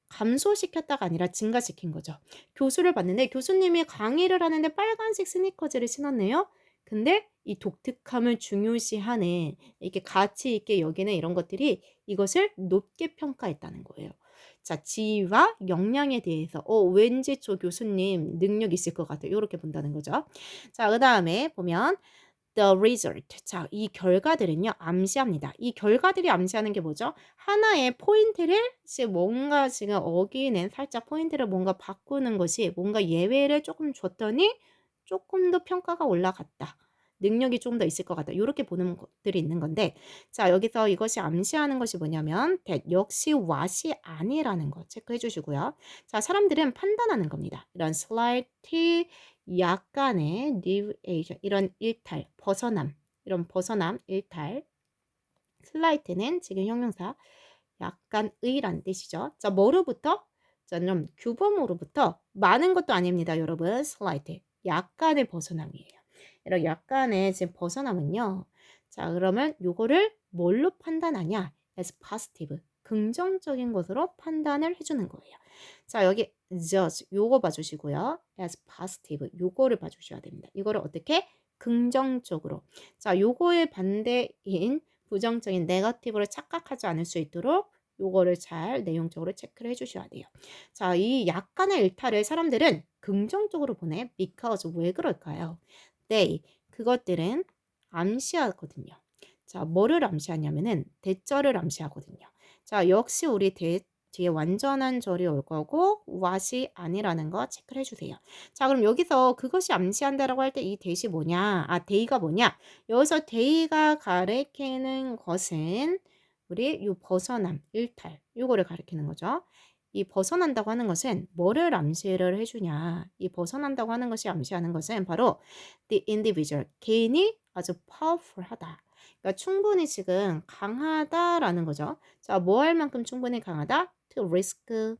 감소시켰다가 아니라 증가시킨 거죠. 교수를 봤는데 교수님이 강의를 하는데 빨간색 스니커즈를 신었네요. 근데 이 독특함을 중요시하는 이렇게 가치 있게 여기는 이런 것들이 이것을 높게 평가했다는 거예요. 자, 지위와 역량에 대해서 왠지 저 교수님 능력 있을 것 같아요. 이렇게 본다는 거죠. 자, 그 다음에 보면 the result. 자, 이 결과들은요, 암시합니다. 이 결과들이 암시하는 게 뭐죠? 하나의 포인트를 지금 뭔가 지금 어기는 살짝 포인트를 뭔가 바꾸는 것이 뭔가 예외를 조금 줬더니 조금 더 평가가 올라갔다. 능력이 좀 더 있을 것 같다. 요렇게 보는 것들이 있는 건데 자 여기서 이것이 암시하는 것이 뭐냐면 that 역시 what이 아니라는 거 체크해 주시고요. 자 사람들은 판단하는 겁니다. 이런 slight 약간의 deviation 이런 일탈, 벗어남 이런 벗어남, 일탈 slight는 지금 형용사 약간 의란 뜻이죠. 자 뭐로부터? 자 그럼 규범으로부터 많은 것도 아닙니다. 여러분 slight 약간의 벗어남이에요. 이런 약간의 지금 벗어남은요. 자 그러면 요거를 뭘로 판단하냐? as positive 긍정적인 것으로 판단을 해주는 거예요. 자 여기 just 요거 봐주시고요. as positive 요거를 봐주셔야 됩니다. 이거를 어떻게? 긍정적으로. 자 요거의 반대인 부정적인 네거티브를 착각하지 않을 수 있도록 요거를 잘 내용적으로 체크를 해주셔야 돼요. 자, 이 약간의 일탈을 사람들은 긍정적으로 보내. because 왜 그럴까요? they 그것들은 암시하거든요. 자, 뭐를 암시하냐면은 대절을 암시하거든요. 자, 역시 우리 뒤에 완전한 절이 올 거고 what이 아니라는 거 체크를 해주세요. 자, 그럼 여기서 그것이 암시한다라고 할 때 이 대시 뭐냐? 아, 데이가 뭐냐? 여기서 데이가 가리키는 것은 우리 요 벗어남, 일탈 요거를 가리키는 거죠. 이 벗어난다고 하는 것은 뭐를 암시를 해주냐? 이 벗어난다고 하는 것이 암시하는 것은 바로 the individual, 개인이 아주 powerful하다. 그러니까 충분히 지금 강하다라는 거죠. 자, 뭐 할 만큼 충분히 강하다? to risk,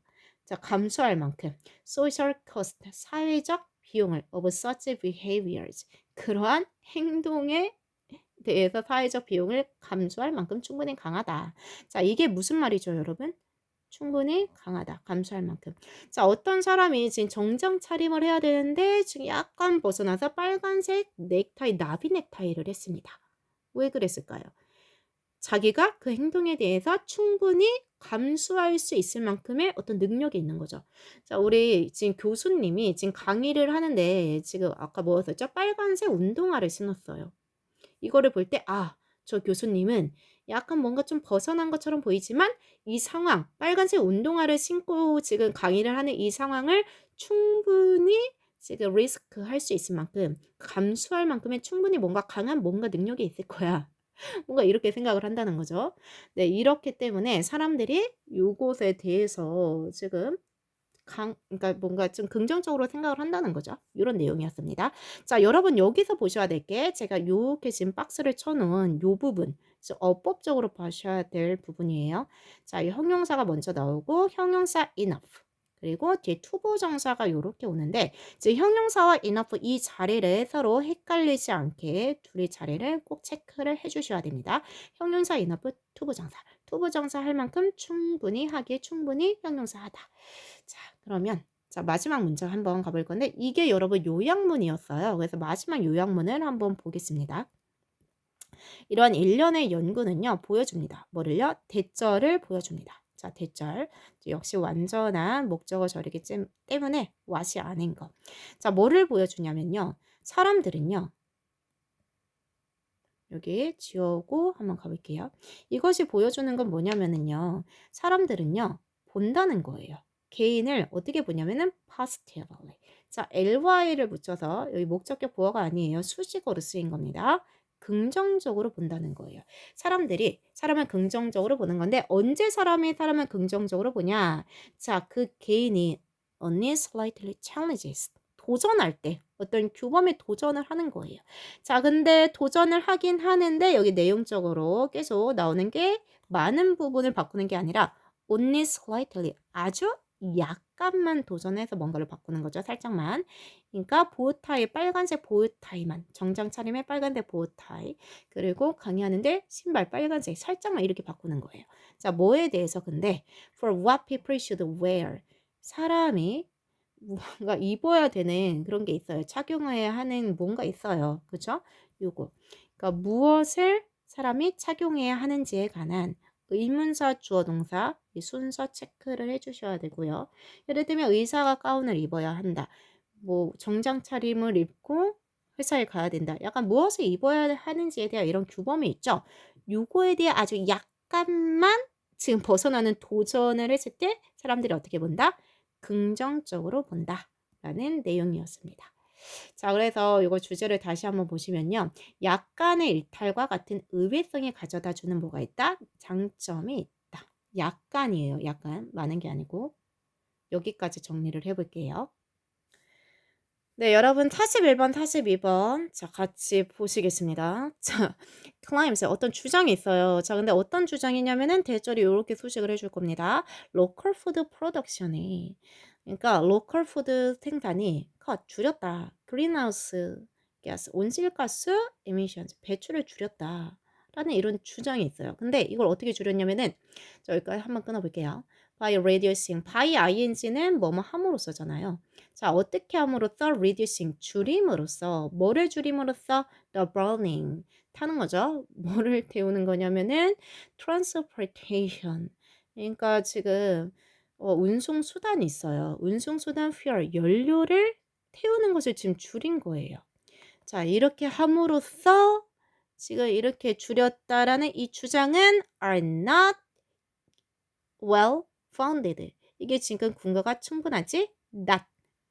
자, 감수할 만큼 social cost, 사회적 비용을 of such behaviors, 그러한 행동에 대해서 사회적 비용을 감수할 만큼 충분히 강하다. 자, 이게 무슨 말이죠, 여러분? 충분히 강하다. 감수할 만큼. 자, 어떤 사람이 지금 정장 차림을 해야 되는데 지금 약간 벗어나서 빨간색 넥타이, 나비 넥타이를 했습니다. 왜 그랬을까요? 자기가 그 행동에 대해서 충분히 감수할 수 있을 만큼의 어떤 능력이 있는 거죠. 자, 우리 지금 교수님이 지금 강의를 하는데 지금 아까 뭐였었죠? 빨간색 운동화를 신었어요. 이거를 볼 때, 아, 저 교수님은 약간 뭔가 좀 벗어난 것처럼 보이지만 이 상황, 빨간색 운동화를 신고 지금 강의를 하는 이 상황을 충분히 지금 리스크 할 수 있을 만큼, 감수할 만큼의 충분히 뭔가 강한 뭔가 능력이 있을 거야. 뭔가 이렇게 생각을 한다는 거죠. 네, 이렇기 때문에 사람들이 요것에 대해서 지금 그러니까 뭔가 좀 긍정적으로 생각을 한다는 거죠. 이런 내용이었습니다. 자, 여러분 여기서 보셔야 될 게 제가 요렇게 지금 박스를 쳐놓은 요 부분, 어법적으로 보셔야 될 부분이에요. 자, 이 형용사가 먼저 나오고 형용사 enough. 그리고 뒤에 투부정사가 요렇게 오는데 이제 형용사와 enough 이 자리를 서로 헷갈리지 않게 둘이 자리를 꼭 체크를 해주셔야 됩니다. 형용사 enough 투부정사. 투부정사 할 만큼 충분히 하기에 충분히 형용사 하다. 자, 그러면 자, 마지막 문장 한번 가볼 건데 이게 여러분 요약문이었어요. 그래서 마지막 요약문을 한번 보겠습니다. 이러한 일련의 연구는요. 보여줍니다. 뭐를요? 대절을 보여줍니다. 자, 대절. 역시 완전한 목적어 절이기 때문에 what이 아닌 거. 자, 뭐를 보여주냐면요. 사람들은요. 여기 지우고 한번 가볼게요. 이것이 보여주는 건 뭐냐면요. 사람들은요. 본다는 거예요. 개인을 어떻게 보냐면은 positively. 자, ly를 붙여서 여기 목적격 보어가 아니에요. 수식어로 쓰인 겁니다. 긍정적으로 본다는 거예요. 사람을 긍정적으로 보는 건데 언제 사람을 긍정적으로 보냐? 자, 그 개인이 only slightly challenges. 도전할 때 어떤 규범에 도전을 하는 거예요. 자, 근데 도전을 하긴 하는데 여기 내용적으로 계속 나오는 게 많은 부분을 바꾸는 게 아니라 only slightly 아주 약간만 도전해서 뭔가를 바꾸는 거죠. 살짝만. 그러니까 보호타이 빨간색 보호타이만 정장 차림에 빨간색 보호타이 그리고 강의하는데 신발 빨간색 살짝만 이렇게 바꾸는 거예요. 자, 뭐에 대해서 근데 for what people should wear 사람이 뭔가 입어야 되는 그런 게 있어요. 착용해야 하는 뭔가 있어요. 그죠? 요거. 그러니까 무엇을 사람이 착용해야 하는지에 관한 의문사 주어 동사 이 순서 체크를 해주셔야 되고요. 예를 들면 의사가 가운을 입어야 한다. 뭐 정장 차림을 입고 회사에 가야 된다. 약간 무엇을 입어야 하는지에 대한 이런 규범이 있죠. 요거에 대해 아주 약간만 지금 벗어나는 도전을 했을 때 사람들이 어떻게 본다? 긍정적으로 본다. 라는 내용이었습니다. 자, 그래서 이거 주제를 다시 한번 보시면요. 약간의 일탈과 같은 의외성이 가져다 주는 뭐가 있다? 장점이 있다. 약간이에요. 약간. 많은 게 아니고. 여기까지 정리를 해볼게요. 네, 여러분 41번, 42번 자 같이 보시겠습니다. 자, 클라임스 어떤 주장이 있어요. 자, 근데 어떤 주장이냐면은 대절이 이렇게 수식을 해줄 겁니다. 로컬 푸드 프로덕션이 그러니까 로컬 푸드 생산이 줄였다. 그린하우스 가스 온실가스 에미션 배출을 줄였다. 라는 이런 주장이 있어요. 근데 이걸 어떻게 줄였냐면은 여기까지 한번 끊어볼게요. by reducing, by ing는 뭐뭐 함으로써잖아요. 자, 어떻게 함으로써 reducing 줄임으로써 뭐를 줄임으로써 the burning 타는 거죠. 뭐를 태우는 거냐면은 transportation. 그러니까 지금 운송 수단이 있어요. 운송 수단 fuel 연료를 태우는 것을 지금 줄인 거예요. 자, 이렇게 함으로써 지금 이렇게 줄였다라는 이 주장은 are not well founded. 이게 지금 근거가 충분하지 not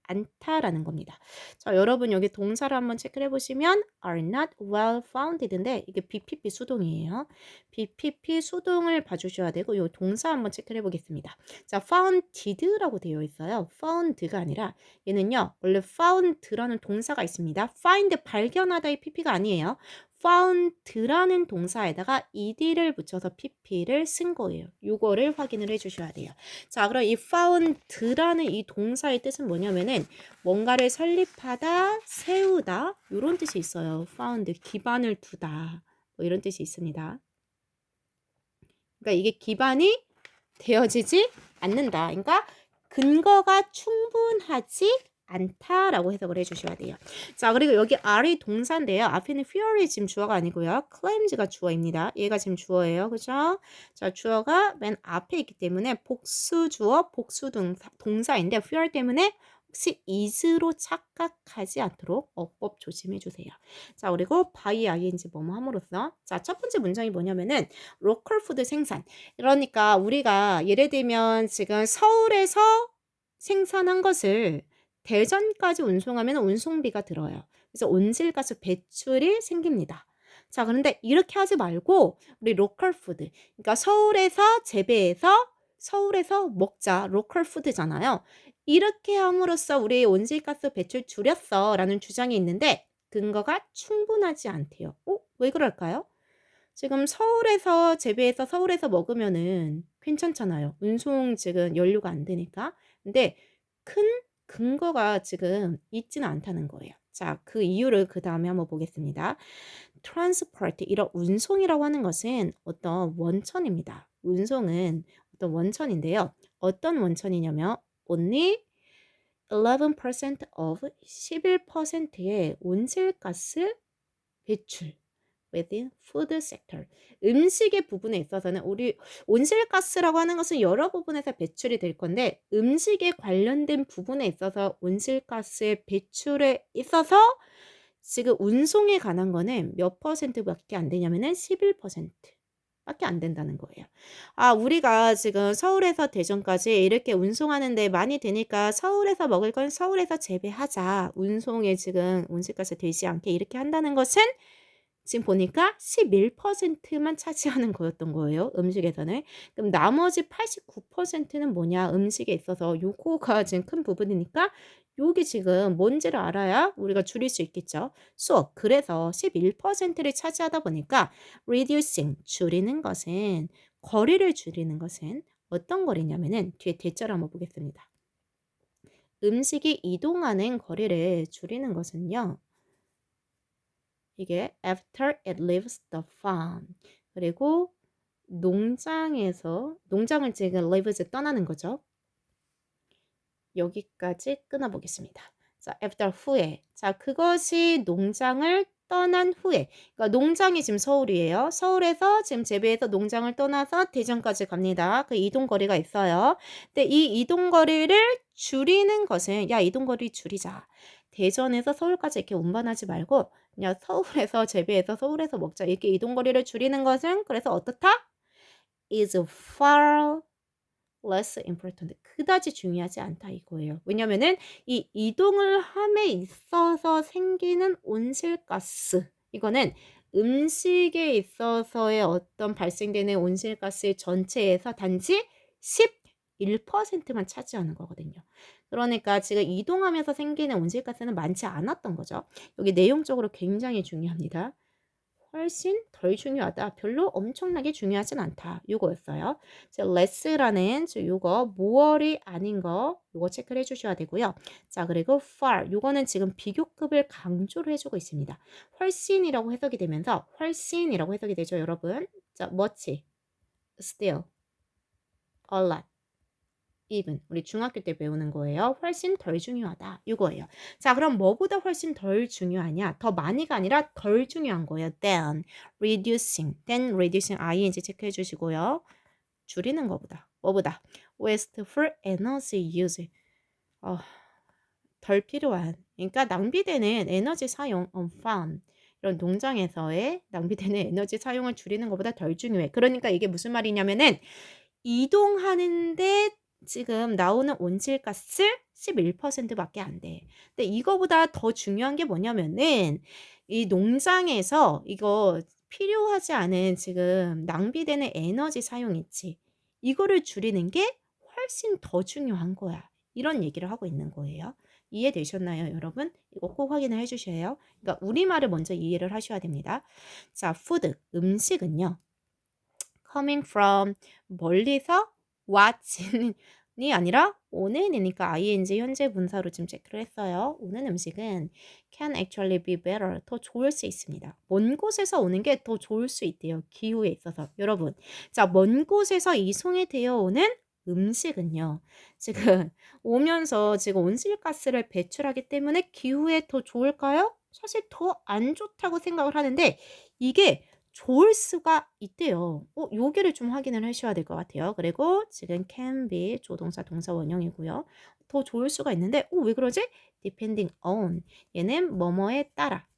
않다라는 겁니다. 자, 여러분 여기 동사를 한번 체크를 해보시면 are not well founded인데 이게 BPP 수동이에요. BPP 수동을 봐주셔야 되고 이 동사 한번 체크를 해보겠습니다. 자, founded라고 되어 있어요. found가 아니라 얘는요. 원래 found라는 동사가 있습니다. find 발견하다의 PP가 아니에요. found라는 동사에다가 ed를 붙여서 pp를 쓴 거예요. 요거를 확인을 해주셔야 돼요. 자, 그럼 이 found라는 이 동사의 뜻은 뭐냐면은 뭔가를 설립하다, 세우다 이런 뜻이 있어요. found 기반을 두다 뭐 이런 뜻이 있습니다. 그러니까 이게 기반이 되어지지 않는다. 그러니까 근거가 충분하지 않다라고 해석을 해주셔야 돼요. 자, 그리고 여기 R이 동사인데요. 앞에는 fear이 지금 주어가 아니고요. claims가 주어입니다. 얘가 지금 주어예요. 그죠? 자, 주어가 맨 앞에 있기 때문에 복수 주어, 복수 동사인데 fear 때문에 혹시 is로 착각하지 않도록 어법 조심해 주세요. 자, 그리고 by ing 뭐뭐 함으로써 자, 첫 번째 문장이 뭐냐면은 로컬 푸드 생산. 그러니까 우리가 예를 들면 지금 서울에서 생산한 것을 대전까지 운송하면 운송비가 들어요. 그래서 온실가스 배출이 생깁니다. 자, 그런데 이렇게 하지 말고 우리 로컬 푸드. 그러니까 서울에서 재배해서 서울에서 먹자. 로컬 푸드잖아요. 이렇게 함으로써 우리 온실가스 배출 줄였어 라는 주장이 있는데 근거가 충분하지 않대요. 왜 그럴까요? 지금 서울에서 재배해서 서울에서 먹으면은 괜찮잖아요. 운송 지금 연료가 안 되니까. 근데 큰 근거가 지금 있지는 않다는 거예요. 자, 그 이유를 그 다음에 한번 보겠습니다. transport, 이런 운송이라고 하는 것은 어떤 원천입니다. 운송은 어떤 원천인데요. 어떤 원천이냐면 only 11% of 11%의 온실가스 배출 within food sector. 음식의 부분에 있어서는 우리 온실가스라고 하는 것은 여러 부분에서 배출이 될 건데 음식에 관련된 부분에 있어서 온실가스의 배출에 있어서 지금 운송에 관한 거는 몇 퍼센트밖에 안 되냐면은 11% 밖에 안 된다는 거예요. 아, 우리가 지금 서울에서 대전까지 이렇게 운송하는데 많이 되니까 서울에서 먹을 건 서울에서 재배하자. 운송에 지금 온실가스 되지 않게 이렇게 한다는 것은 지금 보니까 11%만 차지하는 거였던 거예요. 음식에서는. 그럼 나머지 89%는 뭐냐? 음식에 있어서 요거가 지금 큰 부분이니까 요게 지금 뭔지를 알아야 우리가 줄일 수 있겠죠. 그래서 11%를 차지하다 보니까 reducing 줄이는 것은 거리를 줄이는 것은 어떤 거리냐면은 뒤에 대자를 한번 보겠습니다. 음식이 이동하는 거리를 줄이는 것은요. 이게 after it leaves the farm. 그리고 농장을 지금 leaves 떠나는 거죠. 여기까지 끊어보겠습니다. 자, after 후에. 자, 그것이 농장을 떠난 후에. 그러니까 농장이 지금 서울이에요. 서울에서 지금 재배해서 농장을 떠나서 대전까지 갑니다. 그 이동거리가 있어요. 근데 이 이동거리를 줄이는 것은 야, 이동거리 줄이자. 대전에서 서울까지 이렇게 운반하지 말고 그냥 서울에서 재배해서 서울에서 먹자. 이렇게 이동거리를 줄이는 것은 그래서 어떻다? is far less important. 그다지 중요하지 않다 이거예요. 왜냐면은 이 이동을 함에 있어서 생기는 온실가스 이거는 음식에 있어서의 어떤 발생되는 온실가스의 전체에서 단지 11%만 차지하는 거거든요. 그러니까 지금 이동하면서 생기는 온실가스는 많지 않았던 거죠. 여기 내용적으로 굉장히 중요합니다. 훨씬 덜 중요하다. 별로 엄청나게 중요하진 않다. 요거였어요. 자, less라는 요거 more이 아닌 거 요거 체크를 해주셔야 되고요. 자, 그리고 far 요거는 지금 비교급을 강조를 해주고 있습니다. 훨씬이라고 해석이 되면서 훨씬이라고 해석이 되죠, 여러분. 자, much, still, a lot. even 우리 중학교 때 배우는 거예요. 훨씬 덜 중요하다. 이거예요. 자, 그럼 뭐보다 훨씬 덜 중요하냐? 더 많이가 아니라 덜 중요한 거예요. than reducing ing 체크해 주시고요. 줄이는 거보다 뭐보다 wasteful energy use 덜 필요한 그러니까 낭비되는 에너지 사용 on farm 이런 농장에서의 낭비되는 에너지 사용을 줄이는 것보다 덜 중요해. 그러니까 이게 무슨 말이냐면은 이동하는데 지금 나오는 온실가스 11%밖에 안 돼. 근데 이거보다 더 중요한 게 뭐냐면은 이 농장에서 이거 필요하지 않은 지금 낭비되는 에너지 사용 있지. 이거를 줄이는 게 훨씬 더 중요한 거야. 이런 얘기를 하고 있는 거예요. 이해되셨나요, 여러분? 이거 꼭 확인을 해 주셔야. 그러니까 우리말을 먼저 이해를 하셔야 됩니다. 자, food, 음식은요. coming from 멀리서 watch이 아니라 오는이니까 ing 현재 분사로 지금 체크를 했어요. 오는 음식은 can actually be better. 더 좋을 수 있습니다. 먼 곳에서 오는 게 더 좋을 수 있대요. 기후에 있어서. 여러분. 자, 먼 곳에서 이송이 되어 오는 음식은요. 지금 오면서 지금 온실가스를 배출하기 때문에 기후에 더 좋을까요? 사실 더 안 좋다고 생각을 하는데 이게 좋을 수가 있대요. 요기를 좀 확인을 하셔야 될 것 같아요. 그리고 지금 can be 조동사 동사 원형이고요. 더 좋을 수가 있는데 왜 그러지? depending on 얘는 뭐뭐에 따라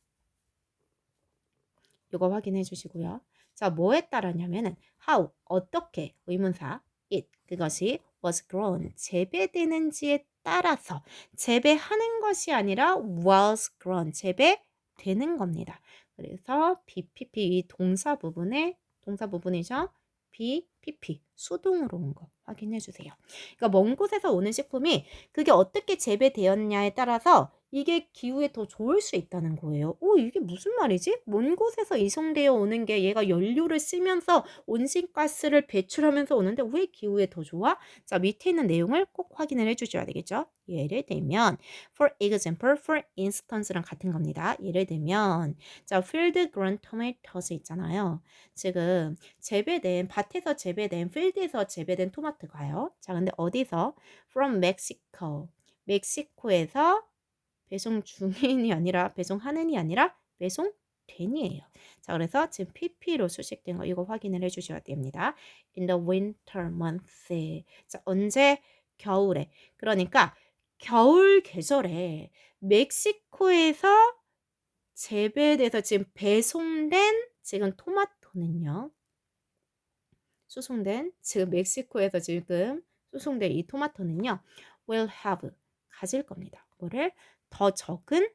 요거 확인해 주시고요. 자, 뭐에 따라냐면은 how 어떻게 의문사 it 그것이 was grown 재배되는지에 따라서 재배하는 것이 아니라 was grown 재배되는 겁니다. 그래서 BPP 이 동사 부분이죠. BPP 수동으로 온 거 확인해 주세요. 그러니까 먼 곳에서 오는 식품이 그게 어떻게 재배되었냐에 따라서 이게 기후에 더 좋을 수 있다는 거예요. 이게 무슨 말이지? 먼 곳에서 이송되어 오는 게 얘가 연료를 쓰면서 온실가스를 배출하면서 오는데 왜 기후에 더 좋아? 자, 밑에 있는 내용을 꼭 확인을 해주셔야 되겠죠? 예를 들면 for example, for instance랑 같은 겁니다. 예를 들면 자, field grown tomatoes 있잖아요. 지금 재배된 밭에서 재배된 필드에서 재배된 토마토가요. 자, 근데 어디서? from Mexico. 멕시코에서 배송 중인이 아니라 배송하는이 아니라 배송된이에요. 자, 그래서 지금 PP로 수식된 거 이거 확인을 해주셔야 됩니다. In the winter month. 자, 언제? 겨울에. 그러니까 겨울 계절에 멕시코에서 재배돼서 지금 배송된 지금 토마토는요. 수송된 지금 멕시코에서 지금 수송된 이 토마토는요. will have 가질 겁니다. 뭐를? 더 적은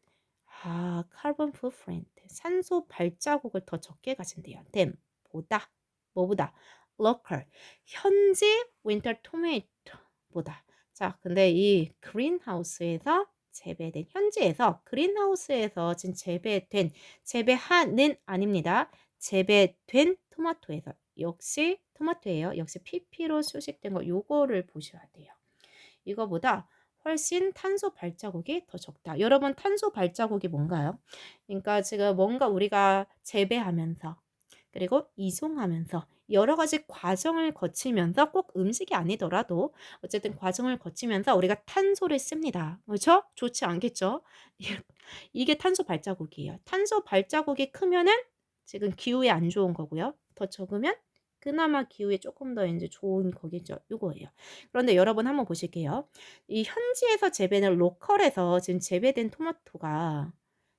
carbon footprint 산소 발자국을 더 적게 가진대요. than 보다 뭐보다 local 현지 winter tomato보다. 자, 근데 이 그린하우스에서 재배된 현지에서 그린하우스에서 지금 재배하는 아닙니다. 재배된 토마토에서 역시 토마토예요. 역시 PP로 수식된 거 요거를 보셔야 돼요. 이거보다 훨씬 탄소 발자국이 더 적다. 여러분 탄소 발자국이 뭔가요? 그러니까 지금 뭔가 우리가 재배하면서 그리고 이송하면서 여러 가지 과정을 거치면서 꼭 음식이 아니더라도 어쨌든 과정을 거치면서 우리가 탄소를 씁니다. 그렇죠? 좋지 않겠죠? 이게 탄소 발자국이에요. 탄소 발자국이 크면은 지금 기후에 안 좋은 거고요. 더 적으면 그나마 기후에 조금 더 이제 좋은 거겠죠. 요거예요. 그런데 여러분 한번 보실게요. 이 현지에서 재배는 로컬에서 지금 재배된 토마토가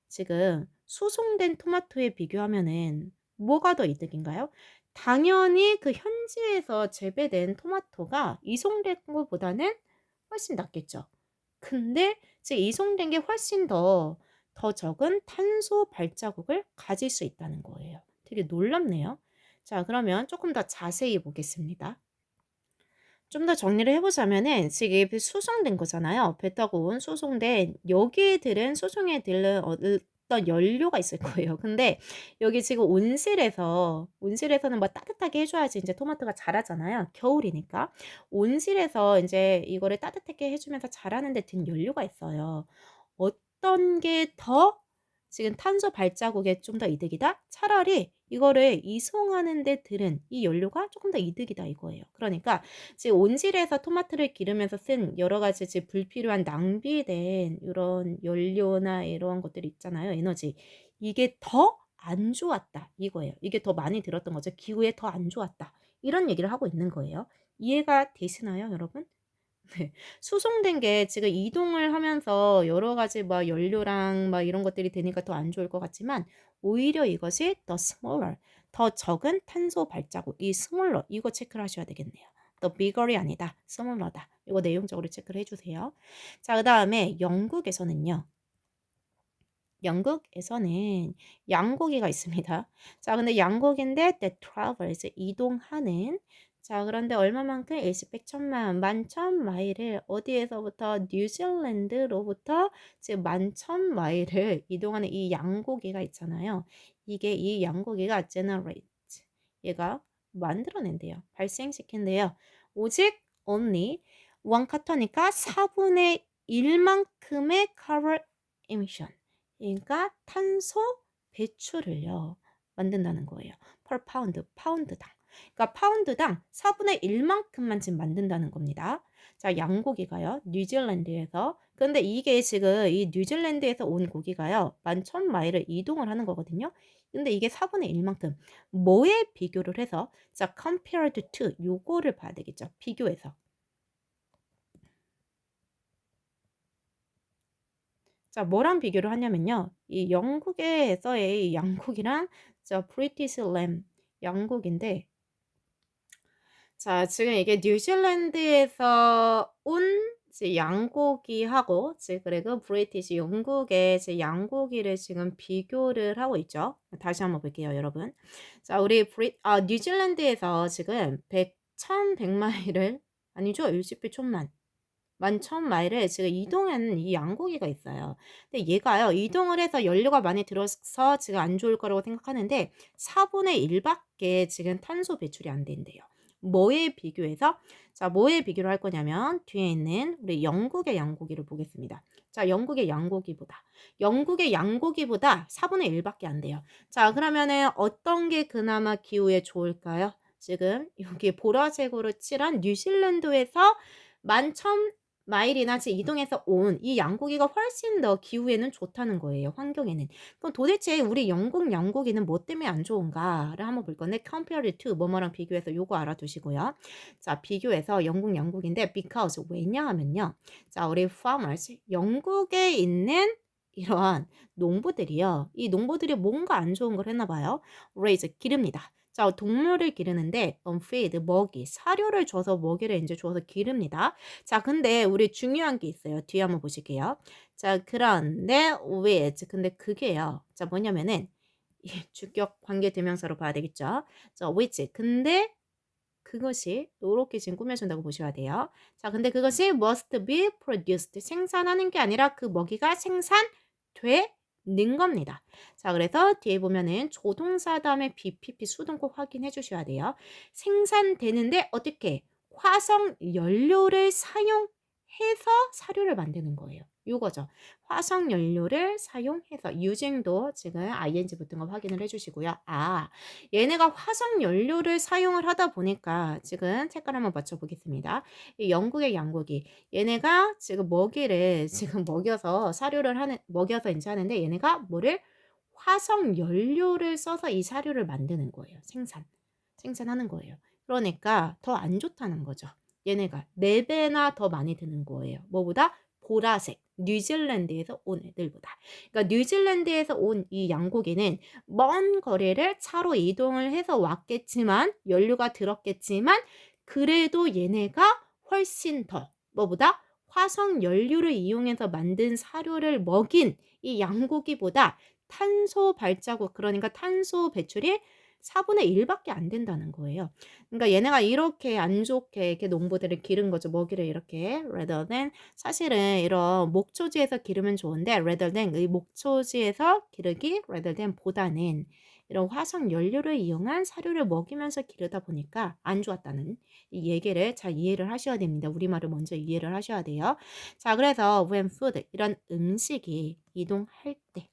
지금 수송된 토마토에 비교하면은 뭐가 더 이득인가요? 당연히 그 현지에서 재배된 토마토가 이송된 것보다는 훨씬 낫겠죠. 근데 이제 이송된 게 훨씬 더 적은 탄소 발자국을 가질 수 있다는 거예요. 되게 놀랍네요. 자, 그러면 조금 더 자세히 보겠습니다. 좀 더 정리를 해 보자면은 지금 이게 수송된 거잖아요. 배 타고 온 수송된 여기에 들은 수송에 들른 어떤 연료가 있을 거예요. 근데 여기 지금 온실에서는 뭐 따뜻하게 해 줘야지 인제 토마토가 자라잖아요, 겨울이니까. 온실에서 인제 이거를 따뜻하게 해 주면서 자라는 데 든 연료가 있어요. 어떤 게 더 지금 탄소 발자국에 좀 더 이득이다? 차라리 이거를 이송하는 데 들은 이 연료가 쪼끔 더 이득이다 이거예요. 그러니까 지금 온실에서 토마토를 기르면서 쓴 여러 가지 지금 불필요한 낭비된 요런 연료나 이런 것들이 있잖아요, 에너지. 이게 더 안 좋았다 이거예요. 이게 더 많이 들었던 거죠. 기후에 더 안 좋았다. 이런 얘기를 하고 있는 거예요. 이해가 되시나요, 여러분? 네. 수송된 게 지금 이동을 하면서 여러 가지 막 연료랑 막 이런 것들이 되니까 더 안 좋을 것 같지만 오히려 이것이 더 smaller, 더 적은 탄소 발자국, 이 smaller 이거 체크를 하셔야 되겠네요. 더 bigger이 아니다. smaller다. 이거 내용적으로 체크를 해 주세요. 자, 그다음에 영국에서는 양고기가 있습니다. 자, 근데 양고기인데 that travels 이동하는 자, 그런데 얼마만큼? 일시백 천만, 만천 마일을 어디에서부터 뉴질랜드로부터 지금 만천 마일을 이동하는 이 양고기가 있잖아요. 이게 이 양고기가 generate 얘가 만들어낸대요. 발생시킨대요. 오직 only 원 카터니까 4분의 1만큼의 carbon emission 그러니까 탄소 배출을요. 만든다는 거예요. per pound, 파운드당. 그러니까 파운드당 4분의 1만큼만 지금 만든다는 겁니다. 자, 양고기가요. 뉴질랜드에서. 근데 이게 지금 이 뉴질랜드에서 온 고기가요. 11,000마일을 이동을 하는 거거든요. 근데 이게 4분의 1만큼. 뭐에 비교를 해서? 자, compared to 요거를 봐야 되겠죠. 비교해서. 자, 뭐랑 비교를 하냐면요. 이 영국에서의 이 양고기랑 저 브리티시 램 양고기인데 자, 지금 이게 뉴질랜드에서 온 이제 양고기하고 이제 그리고 브리티시 영국의 이제 양고기를 지금 비교를 하고 있죠. 다시 한번 볼게요, 여러분. 자, 우리 뉴질랜드에서 지금 1,100마일을 아니죠. 일시피 천만. 11,000마일을 지금 이동하는 이 양고기가 있어요. 근데 얘가요. 이동을 해서 연료가 많이 들어서 지금 안 좋을 거라고 생각하는데 4분의 1 밖에 지금 탄소 배출이 안 된대요. 뭐에 비교해서? 자, 뭐에 비교를 할 거냐면 뒤에 있는 우리 영국의 양고기를 보겠습니다. 자, 영국의 양고기보다 4분의 1 밖에 안 돼요. 자, 그러면은 어떤 게 그나마 기후에 좋을까요? 지금 여기 보라색으로 칠한 뉴질랜드에서 11,000 마일이나 지금 이동해서 온 이 양고기가 훨씬 더 기후에는 좋다는 거예요, 환경에는. 그럼 도대체 우리 영국 양고기는 뭐 때문에 안 좋은가를 한번 볼 건데 compared to 뭐뭐랑 비교해서 요거 알아두시고요. 자, 비교해서 영국 양고기인데 because 왜냐하면요. 자, 우리 farmers 영국에 있는 이러한 농부들이요. 이 농부들이 뭔가 안 좋은 걸 했나 봐요. raise 기릅니다. 자, 동물을 기르는데 feed 먹이, 사료를 줘서 먹이를 인제 줘서 기릅니다. 자, 근데 우리 중요한 게 있어요. 뒤에 한번 보실게요. 자, 그런데 with 근데 그게요. 자, 뭐냐면은 이 주격 관계 대명사로 봐야 되겠죠. 자, which 근데 그것이 요렇게 지금 꾸며준다고 보셔야 돼요. 자, 근데 그것이 must be produced 생산하는 게 아니라 그 먹이가 생산되는 겁니다. 자, 그래서 뒤에 보면은 조동사 다음에 BPP 수동 꼭 확인해 주셔야 돼요. 생산되는데 어떻게? 화석 연료를 사용해서 사료를 만드는 거예요. 요거죠. 화석 연료를 사용해서 using도 지금 ing 붙은 거 확인을 해 주시고요. 아, 얘네가 화석 연료를 사용을 하다 보니까 지금 색깔 한번 맞춰 보겠습니다. 이 영국의 양고기 얘네가 지금 먹이를 지금 먹여서 사료를 하는 먹여서 인제 하는데 얘네가 뭐를 화석 연료를 써서 이 사료를 만드는 거예요. 생산하는 거예요. 그러니까 더 안 좋다는 거죠. 얘네가 4배나 더 많이 드는 거예요. 뭐보다? 보라색 뉴질랜드에서 온 애들보다. 그러니까 뉴질랜드에서 온 이 양고기는 먼 거리를 차로 이동을 해서 왔겠지만 연료가 들었겠지만 그래도 얘네가 훨씬 더 뭐보다 화석 연료를 이용해서 만든 사료를 먹인 이 양고기보다 탄소 발자국 그러니까 탄소 배출이 4분의 1밖에 안 된다는 거예요. 그러니까 얘네가 이렇게 안 좋게 이렇게 농부들을 기른 거죠. 먹이를 이렇게 rather than 사실은 이런 목초지에서 기르면 좋은데 rather than 이 목초지에서 기르기 rather than 보다는 이런 화석 연료를 이용한 사료를 먹이면서 기르다 보니까 안 좋았다는 이 얘기를 잘 이해를 하셔야 됩니다. 우리말을 먼저 이해를 하셔야 돼요. 자, 그래서 when food 이런 음식이 이동할 때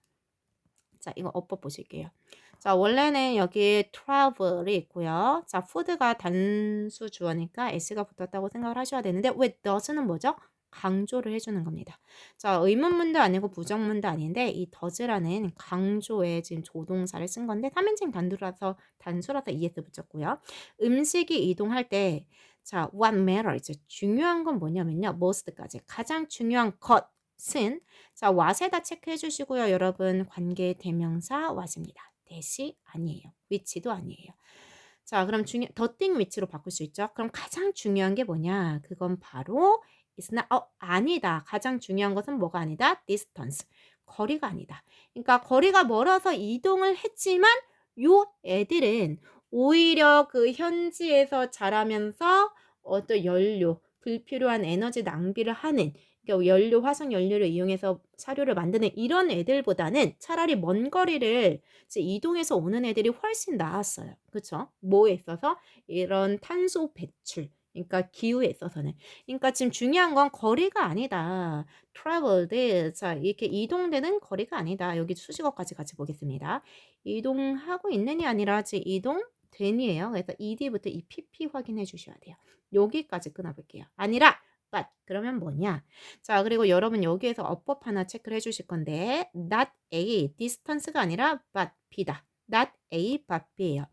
자, 이거 어법 보실게요. 자, 원래는 여기 travel이 있고요. 자, food가 단수 주어니까 s가 붙었다고 생각을 하셔야 되는데 왜 does는 뭐죠? 강조를 해주는 겁니다. 자, 의문문도 아니고 부정문도 아닌데 이 does라는 강조의 지금 조동사를 쓴 건데 3인칭 단수라서 es 붙였고요. 음식이 이동할 때 자, what matters 중요한 건 뭐냐면요. most까지 가장 중요한 것은 자, what에다 체크해 주시고요. 여러분 관계 대명사 what입니다. 대시 아니에요. which도 아니에요. 자, 그럼 the thing which로 바꿀 수 있죠. 그럼 가장 중요한 게 뭐냐? 그건 바로 is not 아니다. 가장 중요한 것은 뭐가 아니다? distance. 거리가 아니다. 그러니까 거리가 멀어서 이동을 했지만 요 애들은 오히려 그 현지에서 자라면서 어떤 연료, 불필요한 에너지 낭비를 하는 그러니까 연료, 화석 연료를 이용해서 사료를 만드는 이런 애들보다는 차라리 먼 거리를 이제 이동해서 오는 애들이 훨씬 나았어요. 그렇죠? 뭐에 있어서? 이런 탄소 배출. 그러니까 기후에 있어서는. 그러니까 지금 중요한 건 거리가 아니다. traveled. 자, 이렇게 이동되는 거리가 아니다. 여기 수식어까지 같이 보겠습니다. 이동하고 있는이 아니라 지금 이동된이에요. 그래서 ed부터 이 pp 확인해 주셔야 돼요. 여기까지 끊어볼게요. 아니라 but 그러면 뭐냐? 자, 그리고 여러분 여기에서 어법 하나 체크를 해주실 건데 not A, distance가 아니라 but B다. not A, but B예요.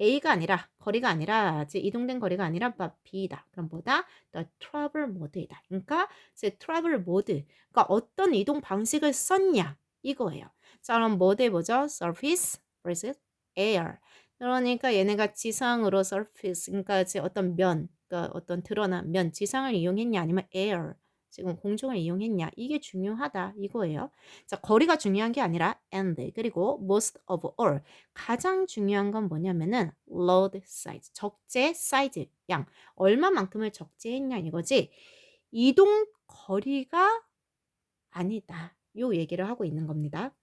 A가 아니라 거리가 아니라 이제 이동된 거리가 아니라 but B다. 그럼 뭐다? The travel mode이다. 그러니까 이제 travel mode. 그러니까 어떤 이동 방식을 썼냐 이거예요. 자, 그럼 mode 뭐죠? surface versus air. 그러니까 얘네가 지상으로 surface, 그러니까 이제 어떤 면, 그러니까 어떤 드러난 면, 지상을 이용했냐 아니면 air, 지금 공중을 이용했냐 이게 중요하다 이거예요. 자, 거리가 중요한 게 아니라 and 그리고 most of all 가장 중요한 건 뭐냐면은 load size, 적재 사이즈 양 얼마만큼을 적재했냐 이거지 이동 거리가 아니다 요 얘기를 하고 있는 겁니다.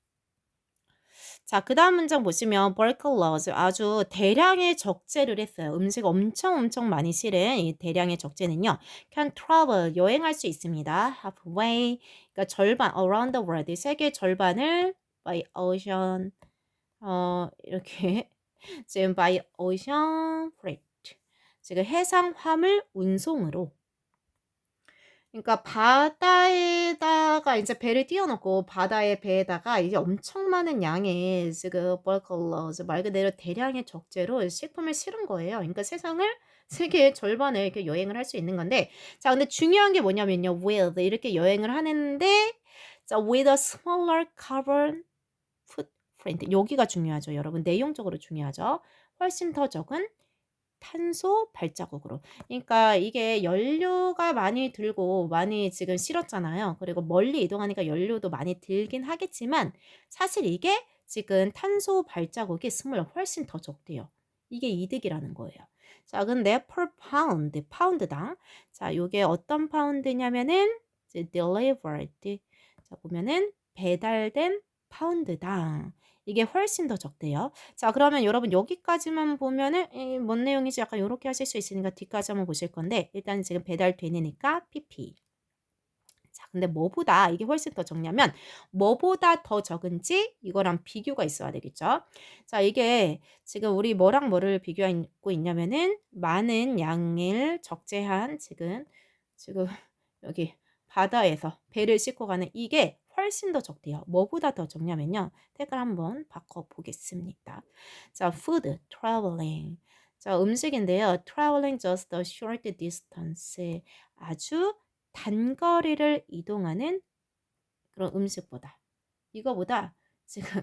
자, 그 다음 문장 보시면 Barcarouse 아주 대량의 적재를 했어요. 음식 엄청 많이 실은 이 대량의 적재는요. Can travel 여행할 수 있습니다. Halfway 그러니까 절반 around the world 세계 절반을 by ocean 이렇게 지금 by ocean freight 지금 해상 화물 운송으로 그러니까 바다에다가 이제 배를 띄워놓고 바다의 배에다가 이제 엄청 많은 양의 지금 벌컬러즈 말 그대로 대량의 적재로 식품을 실은 거예요. 그러니까 세계의 절반을 이렇게 여행을 할 수 있는 건데 자 근데 중요한 게 뭐냐면요. with 이렇게 여행을 하는데 자 with a smaller carbon footprint 여기가 중요하죠. 여러분 내용적으로 중요하죠. 훨씬 더 적은 탄소 발자국으로. 그러니까 이게 연료가 많이 들고 많이 지금 실었잖아요. 그리고 멀리 이동하니까 연료도 많이 들긴 하겠지만 사실 이게 지금 탄소 발자국이 스몰 훨씬 더 적대요. 이게 이득이라는 거예요. 자, 근데 per pound, 파운드당. 자, 요게 어떤 파운드냐면은 이제 delivered. 자, 보면은 배달된 파운드당. 이게 훨씬 더 적대요. 자, 그러면 여러분 여기까지만 보면은 뭔 내용인지 약간 요렇게 하실 수 있으니까 뒤까지 한번 보실 건데 일단 지금 배달되니까 PP. 자, 근데 뭐보다 이게 훨씬 더 적냐면 뭐보다 더 적은지 이거랑 비교가 있어야 되겠죠. 자, 이게 지금 우리 뭐랑 뭐를 비교하고 있냐면은 많은 양을 적재한 지금 여기 바다에서 배를 싣고 가는 이게 훨씬 더 적대요. 뭐보다 더 적냐면요. 색깔 한번 바꿔보겠습니다. 자, food, traveling. 자, 음식인데요. traveling just a short distance. 아주 단거리를 이동하는 그런 음식보다 이거보다 지금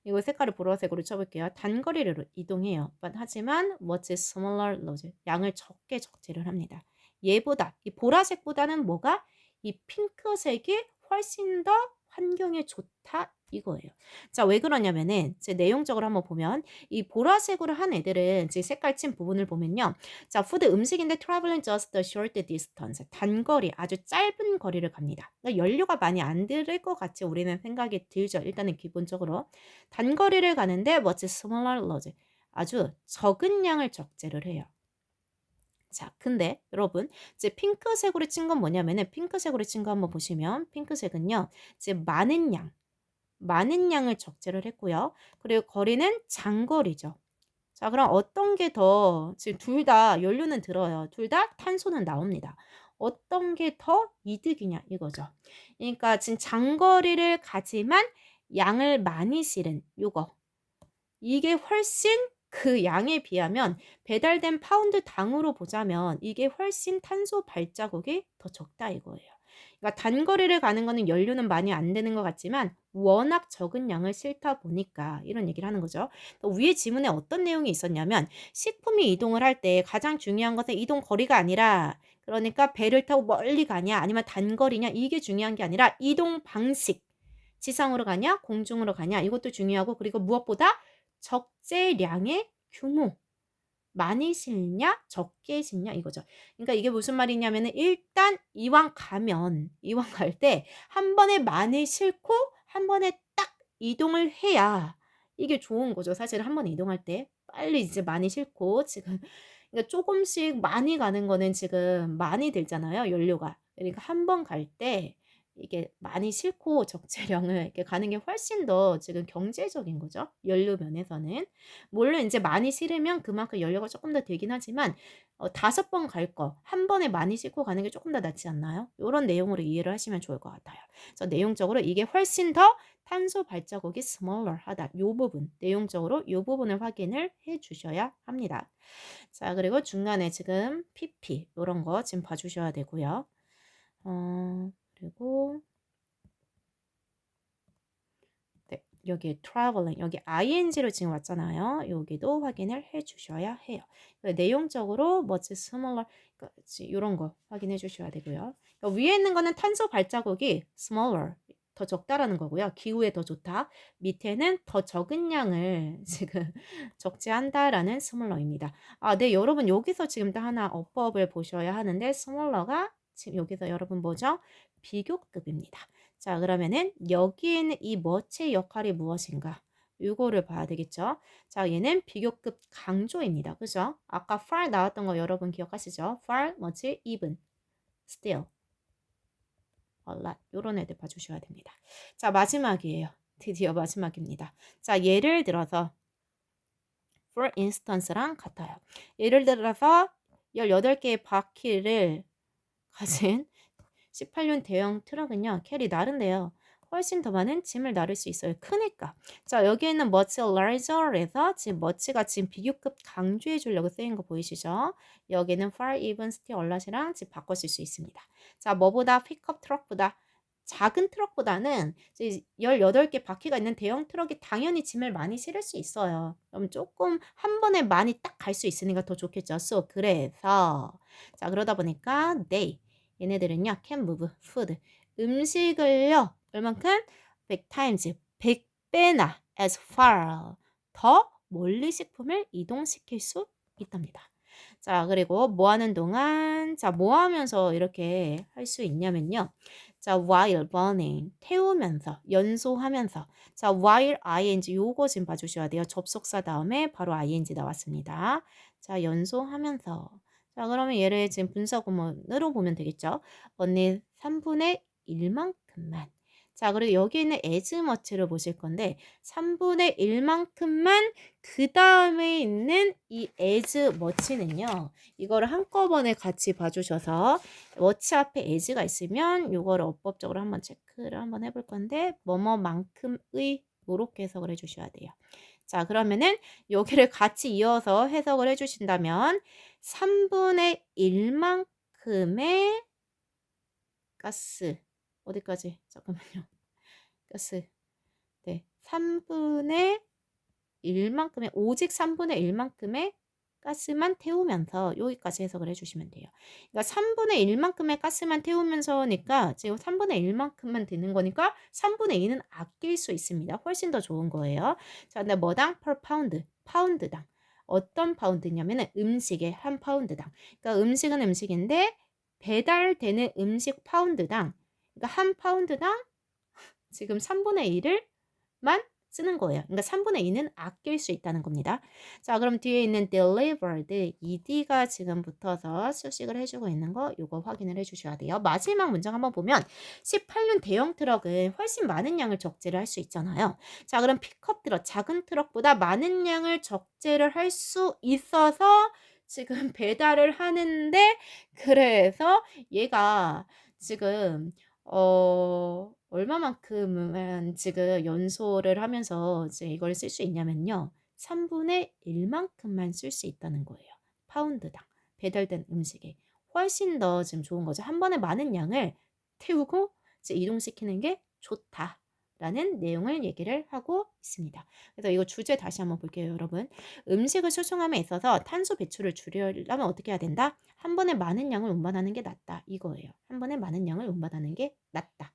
이거 색깔을 보라색으로 쳐볼게요. 단거리를 이동해요. 하지만 what's smaller loads 양을 적게 적재를 합니다. 얘보다 이 보라색보다는 뭐가 이 핑크색이 훨씬 더 환경에 좋다 이거예요. 자, 왜 그러냐면은 제 내용적으로 한번 보면 이 보라색으로 한 애들은 제 색깔 친 부분을 보면요. 자, food 음식인데 traveling just a short distance 단거리 아주 짧은 거리를 갑니다. 그러니까 연료가 많이 안 들을 것 같이 우리는 생각이 들죠. 일단은 기본적으로 단거리를 가는데 what's smaller loads 아주 적은 양을 적재를 해요. 자, 근데 여러분 이제 핑크색으로 친 건 뭐냐면은 핑크색으로 친 거 한번 보시면 핑크색은요. 이제 많은 양을 적재를 했고요. 그리고 거리는 장거리죠. 자, 그럼 어떤 게 더 지금 둘 다 연료는 들어요. 둘 다 탄소는 나옵니다. 어떤 게 더 이득이냐 이거죠. 그러니까 지금 장거리를 가지만 양을 많이 실은 요거. 이게 훨씬 그 양에 비하면 배달된 파운드 당으로 보자면 이게 훨씬 탄소 발자국이 더 적다 이거예요. 그러니까 단거리를 가는 거는 연료는 많이 안 되는 것 같지만 워낙 적은 양을 싣다 보니까 이런 얘기를 하는 거죠. 위에 지문에 어떤 내용이 있었냐면 식품이 이동을 할 때 가장 중요한 것은 이동 거리가 아니라 그러니까 배를 타고 멀리 가냐 아니면 단거리냐 이게 중요한 게 아니라 이동 방식 지상으로 가냐 공중으로 가냐 이것도 중요하고 그리고 무엇보다 적재량의 규모. 많이 실냐, 적게 실냐 이거죠. 그러니까 이게 무슨 말이냐면은 일단 이왕 갈 때 한 번에 많이 싣고 한 번에 딱 이동을 해야 이게 좋은 거죠. 사실 한 번에 이동할 때 빨리 이제 많이 싣고 지금 그러니까 조금씩 많이 가는 거는 지금 많이 들잖아요, 연료가. 그러니까 한 번 갈 때 이게 많이 싣고 적재량을 이렇게 가는 게 훨씬 더 지금 경제적인 거죠. 연료 면에서는. 물론 인제 많이 실으면 그만큼 연료가 쪼끔 더 들긴 하지만 5번 갈 거 한 번에 많이 싣고 가는 게 쪼끔 더 낫지 않나요? 요런 내용으로 이해를 하시면 좋을 것 같아요. 그래서 내용적으로 이게 훨씬 더 탄소 발자국이 smaller 하다. 요 부분, 내용적으로 요 부분을 확인을 해 주셔야 합니다. 자, 그리고 중간에 지금 PP 요런 거 지금 봐 주셔야 되고요. 그리고 네, 여기 traveling 여기 ing로 지금 왔잖아요. 여기도 확인을 해 주셔야 해요. 내용적으로 what's smaller 이런 거 확인해 주셔야 되고요. 위에 있는 거는 탄소 발자국이 smaller 더 적다라는 거고요. 기후에 더 좋다. 밑에는 더 적은 양을 지금 적재한다라는 smaller입니다. 아, 네, 여러분 여기서 지금 또 하나 어법을 보셔야 하는데 smaller가 지금 여기서 여러분 뭐죠? 비교급입니다. 자, 그러면은 여기에 있는 이 much의 역할이 무엇인가? 요거를 봐야 되겠죠? 자, 얘는 비교급 강조입니다. 그죠? 아까 far 나왔던 거 여러분 기억하시죠? far, much, even, still, a lot 요런 애들 봐주셔야 됩니다. 자, 마지막이에요. 드디어 마지막입니다. 자, 예를 들어서 for instance랑 같아요. 예를 들어서 18개의 바퀴를 가진 18륜 대형 트럭은요. 캐리 나른데요. 훨씬 더 많은 짐을 나를 수 있어요. 크니까. 자, 여기에는 much larger에서 지금 much가 지금 비교급 강조해 주려고 쓰인 거 보이시죠? 여기는 far, even, still, a lot이랑 지금 바꿔 쓸 수 있습니다. 자, 뭐보다 픽업 트럭보다 작은 트럭보다는 이제 18개 바퀴가 있는 대형 트럭이 당연히 짐을 많이 실을 수 있어요. 그럼 조금 한 번에 많이 딱 갈 수 있으니까 더 좋겠죠. So, 그래서 자, 그러다 보니까 they 얘네들은요, can move food. 음식을요, 얼만큼? 100 times, 100배나 as far. 더 멀리 식품을 이동시킬 수 있답니다. 자, 그리고 뭐 하는 동안, 자, 뭐 하면서 이렇게 할 수 있냐면요. 자, while burning, 태우면서, 연소하면서. 자, while ing, 요거 지금 봐주셔야 돼요. 접속사 다음에 바로 ing 나왔습니다. 자, 연소하면서. 자, 그러면 얘를 지금 분사구문으로 보면 되겠죠. 언니 3분의 1만큼만. 자, 그리고 여기 있는 as much를 보실 건데 3분의 1만큼만 그 다음에 있는 이 as much는요. 이거를 한꺼번에 같이 봐주셔서 much 앞에 as가 있으면 이거를 어법적으로 한번 체크를 한번 해볼 건데 뭐뭐만큼의 이렇게 해석을 해주셔야 돼요. 자, 그러면은 여기를 같이 이어서 해석을 해주신다면 3분의 1만큼의 가스 어디까지? 잠깐만요. 가스 네. 3분의 1만큼의 오직 3분의 1만큼의 가스만 태우면서 여기까지 해석을 해주시면 돼요. 그러니까 3분의 1만큼의 가스만 태우면서니까 지금 3분의 1만큼만 드는 거니까 3분의 2는 아낄 수 있습니다. 훨씬 더 좋은 거예요. 자, 근데 뭐당? per pound, 파운드당. 어떤 파운드냐면은 음식의 한 파운드당. 그러니까 음식은 음식인데 배달되는 음식 파운드당. 그러니까 한 파운드당 지금 3분의 1만 쓰는 거예요. 그러니까 3분의 2는 아낄 수 있다는 겁니다. 자, 그럼 뒤에 있는 delivered, ed가 지금 붙어서 수식을 해주고 있는 거 이거 확인을 해주셔야 돼요. 마지막 문장 한번 보면 18륜 대형 트럭은 훨씬 많은 양을 적재를 할 수 있잖아요. 자, 그럼 픽업 트럭, 작은 트럭보다 많은 양을 적재를 할 수 있어서 지금 배달을 하는데 그래서 얘가 지금 얼마만큼은 지금 연소를 하면서 이제 이걸 쓸 수 있냐면요. 3분의 1만큼만 쓸 수 있다는 거예요. 파운드당 배달된 음식에. 훨씬 더 지금 좋은 거죠. 한 번에 많은 양을 태우고 이제 이동시키는 게 좋다라는 내용을 얘기를 하고 있습니다. 그래서 이거 주제 다시 한번 볼게요, 여러분. 음식을 수송함에 있어서 탄소 배출을 줄이려면 어떻게 해야 된다? 한 번에 많은 양을 운반하는 게 낫다. 이거예요. 한 번에 많은 양을 운반하는 게 낫다.